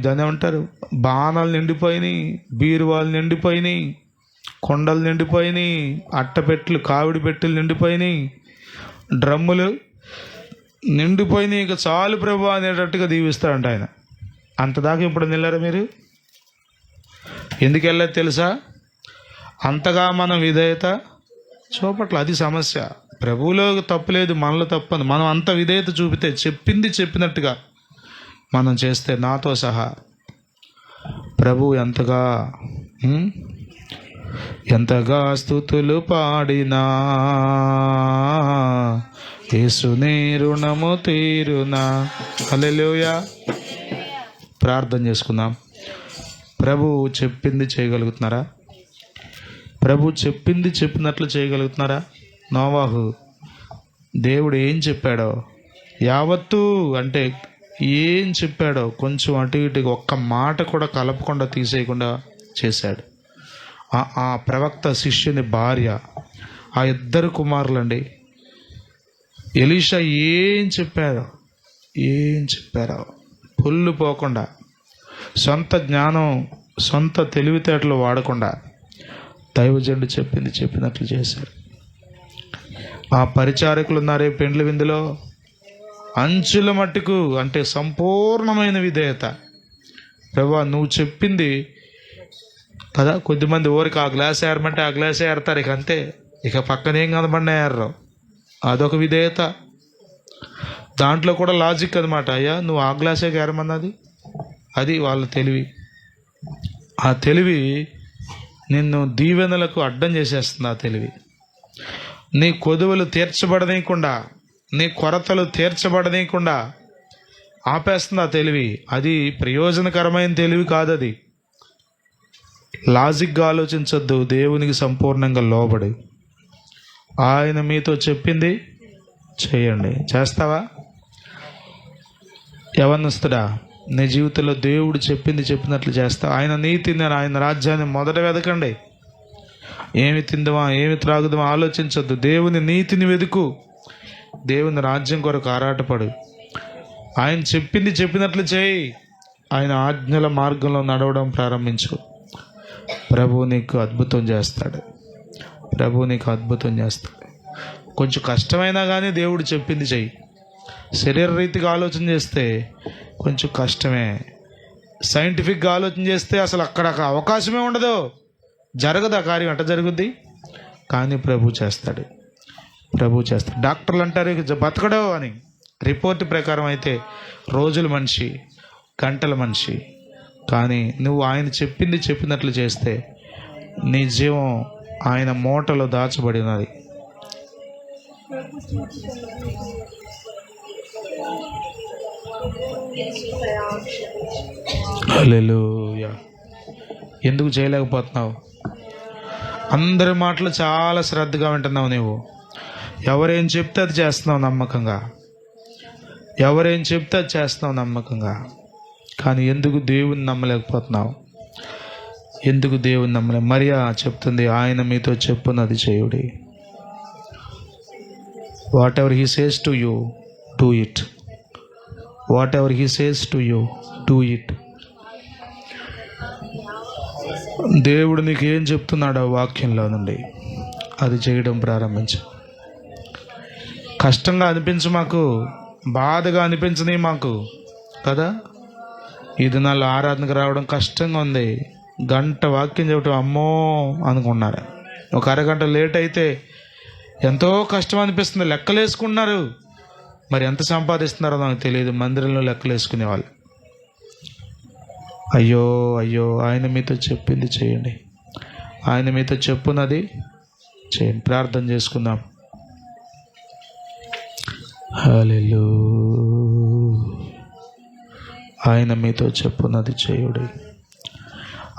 దాన్ని ఏమంటారు, బాణాలు నిండిపోయినాయి, బీరువాలు నిండిపోయినాయి, కొండలు నిండిపోయినాయి, అట్టపెట్టెలు కావిడి పెట్టెలు నిండిపోయినాయి, డ్రమ్ములు నిండిపోయినాయి, ఇక చాలు ప్రభు అనేటట్టుగా దీవిస్తాడంట ఆయన. అంతదాకా ఇప్పుడు వెళ్ళారా మీరు? ఎందుకు వెళ్ళలేదు తెలుసా? అంతగా మనం విధేయత చూపట్ల. అది సమస్య. ప్రభువులో తప్పులేదు, మనలో తప్పని. మనం అంత విధేయత చూపితే, చెప్పింది చెప్పినట్టుగా మనం చేస్తే, నాతో సహా ప్రభు ఎంతగా స్తుతులు పాడినా యేసుని రుణము తీరునా. హల్లెలూయా. ప్రార్థన చేసుకుందాం. ప్రభు చెప్పింది చేయగలుగుతున్నారా? ప్రభు చెప్పింది చెప్పినట్లు చేయగలుగుతున్నారా? నోవాహు దేవుడు ఏం చెప్పాడో యావత్తు, అంటే ఏం చెప్పాడో కొంచెం అటు ఇటుగా ఒక్క మాట కూడా కలపకుండా తీసేయకుండా చేశాడు. ఆ ప్రవక్త శిష్యుని భార్య, ఆ ఇద్దరు కుమారులండి, ఎలీషా ఏం చెప్పారో పొల్లు పోకుండా, సొంత జ్ఞానం సొంత తెలివితేటలు వాడకుండా దైవజనుడు చెప్పింది చెప్పినట్లు చేశారు. ఆ పరిచారకులు ఉన్నారే పెండ్లి విందులో, అంచుల మట్టుకు, అంటే సంపూర్ణమైన విధేయత. ప్రభువా నువ్వు చెప్పింది కదా. కొద్దిమంది ఊరికి ఆ గ్లాస్ ఏరమంటే ఆ గ్లాసే ఏరతారు, ఇక అంతే, ఇక పక్కన ఏం కనబడినా ఏర్రో. అదొక విధేయత. దాంట్లో కూడా లాజిక్ అనమాట. అయ్యా నువ్వు ఆ గ్లాసే ఏరమన్నది, అది వాళ్ళ తెలివి. ఆ తెలివి నిన్ను దీవెనలకు అడ్డం చేసేస్తుంది. ఆ తెలివి నీ కొదువులు తీర్చబడనీయకుండా, నీ కొరతలు తీర్చబడనీయకుండా ఆపేస్తుంది ఆ తెలివి. అది ప్రయోజనకరమైన తెలివి కాదు. అది లాజిక్గా ఆలోచించొద్దు. దేవునికి సంపూర్ణంగా లోబడి ఆయన మీతో చెప్పింది చేయండి. చేస్తావా? యవనస్తుడా, నీ జీవితంలో దేవుడు చెప్పింది చెప్పినట్లు చేస్తా. ఆయన నీతిని, ఆయన రాజ్యాన్ని మొదట వెతకండి. ఏమి తిందమా, ఏమి త్రాగుదమా ఆలోచించొద్దు. దేవుని నీతిని వెతుకు, దేవుని రాజ్యం కొరకు ఆరాటపడు. ఆయన చెప్పింది చెప్పినట్లు చేయి. ఆయన ఆజ్ఞల మార్గంలో నడవడం ప్రారంభించు. ప్రభు నీకు అద్భుతం చేస్తాడు. కొంచెం కష్టమైనా కానీ దేవుడు చెప్పింది చెయ్యి. శరీర రీతిగా ఆలోచన చేస్తే కొంచెం కష్టమే. సైంటిఫిక్గా ఆలోచన చేస్తే అసలు అక్కడ అవకాశమే ఉండదు, జరగదు. ఆ కార్యం ఎట్ట జరుగుద్ది? కానీ ప్రభు చేస్తాడు. డాక్టర్లు అంటారు ఇక బతకడు అని. రిపోర్ట్ ప్రకారం అయితే రోజుల మనిషి, గంటల మనిషి. కానీ నువ్వు ఆయన చెప్పింది చెప్పినట్లు చేస్తే నీ జీవం ఆయన మూటలో దాచబడినది. హల్లెలూయా. ఎందుకు చేయలేకపోతున్నావు? అందరి మాటలు చాలా శ్రద్ధగా వింటున్నావు. నువ్వు ఎవరేం చెప్తే అది చేస్తున్నావు నమ్మకంగా. కానీ ఎందుకు దేవుని నమ్మలేకపోతున్నావు? మరియా చెప్తుంది, ఆయన మీతో చెప్పున్నది చేయుడి. What ever he says to you, do it. దేవుడు నీకు ఏం చెప్తున్నాడో వాక్యంలో నుండి అది చేయడం ప్రారంభించు. కష్టంగా అనిపించు మాకు, బాధగా అనిపించని మాకు కదా. ఈ దినాల్లో ఆరాధనకు రావడం కష్టంగా ఉంది. గంట వాక్యం చెప్పడం అమ్మో అనుకున్నారు. ఒక అరగంట లేట్ అయితే ఎంతో కష్టం అనిపిస్తుంది. లెక్కలు వేసుకున్నారు. మరి ఎంత సంపాదిస్తున్నారో నాకు తెలియదు. మందిరంలో లెక్కలు వేసుకునే వాళ్ళు. అయ్యో ఆయన మీతో చెప్పింది చేయండి. ఆయన మీతో చెప్పున్నది చేయండి. ప్రార్థన చేసుకుందాం. హల్లెలూయా. ఆయన మీతో చెప్పున్నది చేయుడి.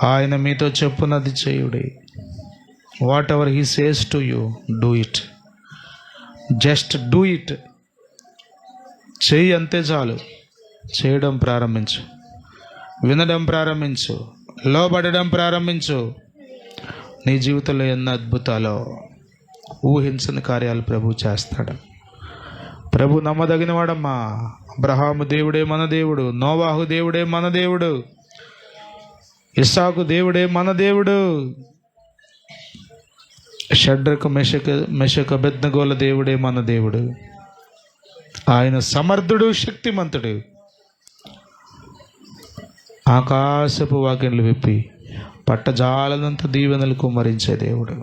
ఆయన మీతో చెప్పున్నది చేయుడి. What ever he says to you, do it. Just do it. చెయ్యి, అంతే చాలు. చేయడం ప్రారంభించు, వినడం ప్రారంభించు, లోబడడం ప్రారంభించు. నీ జీవితంలో ఎన్ని అద్భుతాలో, ఊహించని కార్యాలు ప్రభు చేస్తాడు. ప్రభు నమ్మదగిన వాడమ్మా. అబ్రహాము దేవుడే మన దేవుడు, నోవాహు దేవుడే మన దేవుడు, ఇస్సాకు దేవుడే మన దేవుడు, షడ్రకు మెషక అబేద్నెగోల దేవుడే మన దేవుడు. ఆయన సమర్థుడు, శక్తిమంతుడు. ఆకాశపు వాకిన్లు విప్పి పట్టజాలనంత దీవెనలు కుమ్మరించే దేవుడు.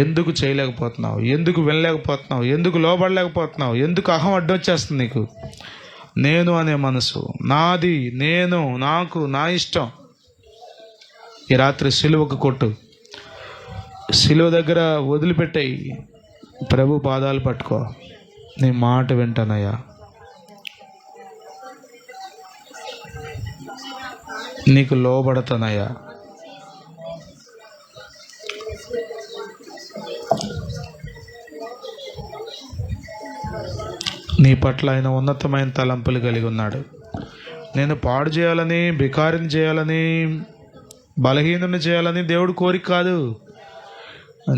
ఎందుకు చేయలేకపోతున్నావు? ఎందుకు వినలేకపోతున్నావు? ఎందుకు లోబడలేకపోతున్నావు? ఎందుకు అహం అడ్డొచ్చేస్తుంది నీకు? నేను అనే మనసు, నాది, నేను, నాకు, నా ఇష్టం. ఈ రాత్రి సిలువకు కొట్టు. సిలువ దగ్గర వదిలిపెట్టాయి. ప్రభు పాదాలు పట్టుకో. నీ మాట వింటానయ్యా, నీకు లోబడతానయ్యా. నీ పట్ల ఆయన ఉన్నతమైన తలంపులు కలిగి ఉన్నాడు. నేను పాడు చేయాలని, బికారిని చేయాలని, బలహీనుని చేయాలని దేవుడు కోరిక కాదు.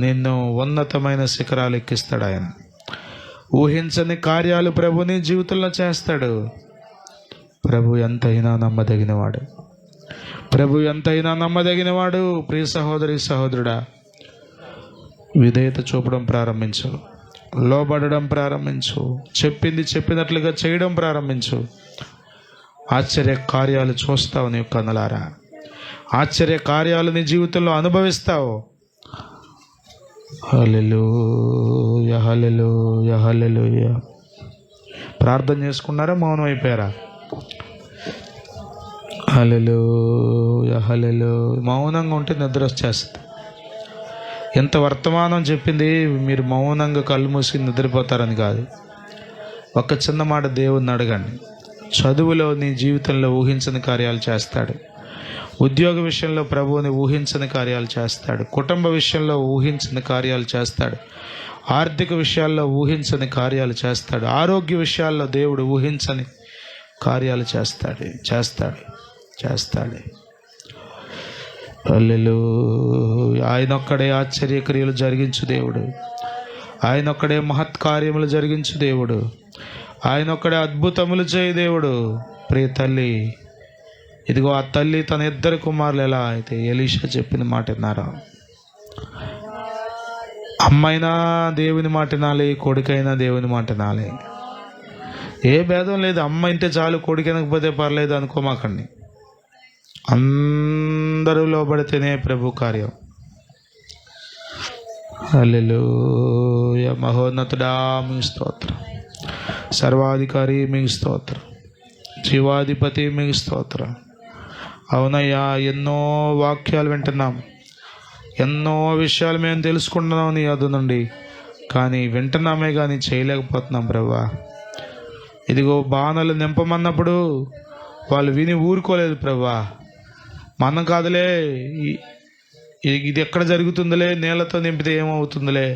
నిన్ను ఉన్నతమైన శిఖరాలు ఎక్కిస్తాడు ఆయన. ఊహించని కార్యాలు ప్రభు నీ జీవితంలో చేస్తాడు. ప్రభు ఎంతైనా నమ్మదగినవాడు. ప్రభు ఎంతైనా నమ్మదగినవాడు. ప్రియ సహోదరి, సహోదరుడా, విధేయత చూపడం ప్రారంభించు, లోబడడం ప్రారంభించు, చెప్పింది చెప్పినట్లుగా చేయడం ప్రారంభించు. ఆశ్చర్య కార్యాలు చూస్తావు నీ కన్నులారా. ఆశ్చర్య కార్యాలు నీ జీవితంలో అనుభవిస్తావు. హల్లెలూయా, హల్లెలూయా, హల్లెలూయా. ప్రార్థన చేసుకున్నారా? మౌనం అయిపోయారా? హల్లెలూయా, హల్లెలూయా. మౌనంగా ఉంటే నిద్ర వచ్చేస్తుంది. ఎంత వర్తమానం చెప్పింది మీరు మౌనంగా కళ్ళు మూసి నిద్రపోతారని కాదు. ఒక చిన్న మాట దేవుణ్ణి అడగండి. చదువులో నీ జీవితంలో ఊహించని కార్యాలు చేస్తాడు. ఉద్యోగ విషయంలో ప్రభువుని ఊహించని కార్యాలు చేస్తాడు. కుటుంబ విషయంలో ఊహించని కార్యాలు చేస్తాడు. ఆర్థిక విషయాల్లో ఊహించని కార్యాలు చేస్తాడు. ఆరోగ్య విషయాల్లో దేవుడు ఊహించని కార్యాలు చేస్తాడు. హల్లెలూయా. ఆయనొక్కడే ఆశ్చర్యక్రియలు జరిగించు దేవుడు. ఆయనొక్కడే మహత్కార్యములు జరిగించు దేవుడు. ఆయనొక్కడే అద్భుతములు చేయి దేవుడు. ప్రియ తల్లి, ఇదిగో ఆ తల్లి తన 2 కుమారులు ఎలా అయితే ఎలీషా చెప్పిన మాట విన్నారా? అమ్మైనా దేవుని మాట వినాలి, కొడుకైనా దేవుని మాట వినాలి. ఏ భేదం లేదు. అమ్మ ఇంటే చాలు, కొడుకు వినకపోతే పర్లేదు అనుకోమాకండి. అందరూ లోబడితేనే ప్రభు కార్యం. హల్లెలూయా. మహోన్నతుడా మీకు స్తోత్రం. సర్వాధికారి మీకు స్తోత్రం. జీవాధిపతి మీకు స్తోత్రం. అవునయ్యా, ఎన్నో వాక్యాలు వింటున్నాం, ఎన్నో విషయాలు మేము తెలుసుకుంటున్నాం నీ యొద్ద నుండి. కానీ వింటున్నామే కానీ చేయలేకపోతున్నాం ప్రభా. ఇదిగో బాణలు నింపమన్నప్పుడు వాళ్ళు విని ఊరుకోలేదు ప్రభా. మనం కాదులే, ఇది ఎక్కడ జరుగుతుందిలే, నీళ్ళతో నింపితే ఏమవుతుందిలే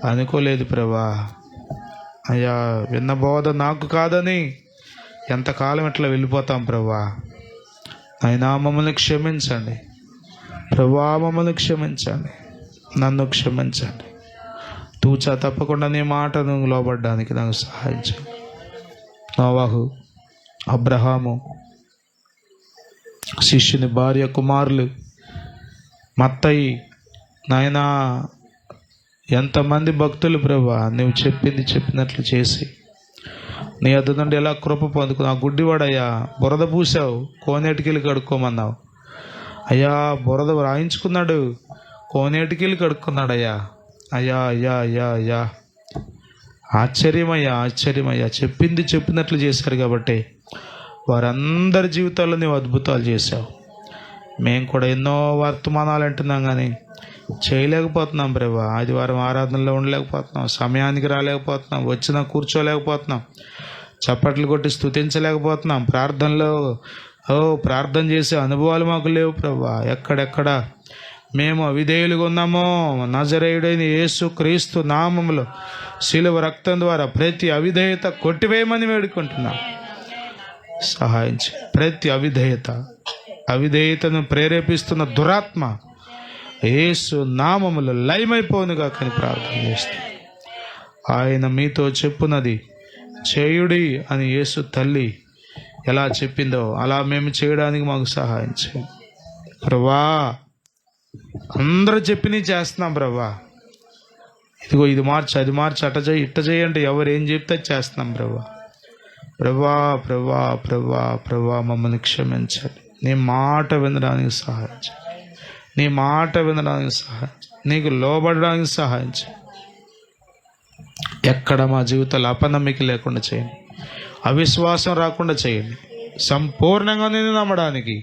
అనుకోలేదు ప్రభా. అయ్యా, విన్న బోధ నాకు కాదని ఎంతకాలం ఇట్లా వెళ్ళిపోతాం ప్రభా. అయినా మమ్మల్ని క్షమించండి ప్రభా, మమ్మల్ని క్షమించండి, నన్ను క్షమించండి. తూచా తప్పకుండా నీ మాటను లోబడ్డానికి నాకు సహాయం చేయండి. నోవాహు, అబ్రహాము, శిష్యుని భార్య, కుమారులు, మత్తయి, నాయనా ఎంతమంది భక్తులు ప్రభా, నువ్వు చెప్పింది చెప్పినట్లు చేసి నీ వద్ద నుండి ఎలా కృప పొందుకు. ఆ గుడ్డివాడయ్యా, బురద పూసావు, కోనేటికెళ్ళి కడుక్కోమన్నావు అయ్యా. బురద రాయించుకున్నాడు, కోనేటికెళ్ళి కడుక్కున్నాడయ్యా. అయ్యా అయ్యా అయ్యా అయ్యా, ఆశ్చర్యమయ్యా, ఆశ్చర్యమయ్యా. చెప్పింది చెప్పినట్లు చేశారు కాబట్టి వారందరి జీవితాల్లో నువ్వు అద్భుతాలు చేశావు. మేము కూడా ఎన్నో వర్తమానాలు అంటున్నాం కానీ చేయలేకపోతున్నాం ప్రభా. ఆదివారం ఆరాధనలో ఉండలేకపోతున్నాం, సమయానికి రాలేకపోతున్నాం, వచ్చినా కూర్చోలేకపోతున్నాం, చప్పట్లు కొట్టి స్తుతించలేకపోతున్నాం, ప్రార్థన చేసే అనుభవాలు మాకు లేవు ప్రభా. ఎక్కడెక్కడ మేము అవిధేయులుగా ఉన్నామో నజరేయుడైన యేసు క్రీస్తు నామములో శిలువ రక్తం ద్వారా ప్రతి అవిధేయత కొట్టివేయమని వేడుకుంటున్నాం. సహాయం చేయి. ప్రతి అవిధేయతను ప్రేరేపిస్తున్న దురాత్మ యేసు నామములో లయమైపోనుగా కానీ ప్రార్థన చేస్తాం. ఆయన మీతో చెప్పున్నది చేయుడి అని యేసు తల్లి ఎలా చెప్పిందో అలా మేము చేయడానికి మాకు సహాయం చేయండి ప్రభా. అందరూ చెప్పి చేస్తున్నాం ప్రభా. ఇదిగో ఇది మార్చి అది మార్చి అట్ట చేయి ఇట్ట చేయండి, ఎవరు ఏం చెప్తే చేస్తున్నాం ప్రభా. ప్రభా మమ్మల్ని క్షమించండి. నీ మాట వినడానికి సహాయం చేయండి. నీ మాట వినడానికి సహాయం చేయండి. నీకు లోబడడానికి సహాయం చేయండి. ఎక్కడ మా జీవితాలు అపనమ్మిక లేకుండా చేయండి, అవిశ్వాసం రాకుండా చేయండి. సంపూర్ణంగా నేను నమ్మడానికి,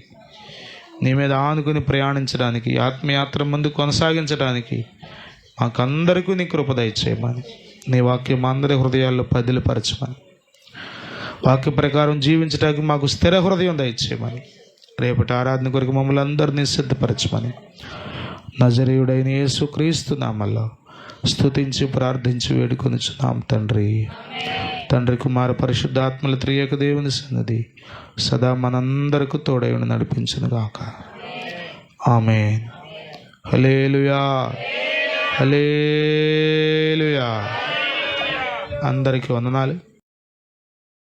నీ మీద ఆనుకుని ప్రయాణించడానికి, ఆత్మయాత్ర ముందు కొనసాగించడానికి మాకందరికీ నీ కృప దయచేయమని, నీ వాక్యం అందరి హృదయాల్లో పదిలపరచమని, వాక్య ప్రకారం జీవించడానికి మాకు స్థిర హృదయం దయచేయమని, రేపటి ఆరాధన కొరకు మమ్మల్ని అందరినీ సిద్ధపరచమని నజరేయుడైన యేసు క్రీస్తు నామములో స్తుతించి ప్రార్థించి వేడుకొనుచున్నాం తండ్రి. కుమార పరిశుద్ధాత్మల త్రియేక దేవుని సన్నిధి సదా మనందరకు తోడై ఉండి నడిపించును గాక. ఆమేన్. హల్లెలూయా, హల్లెలూయా. అందరికీ వందనాలు.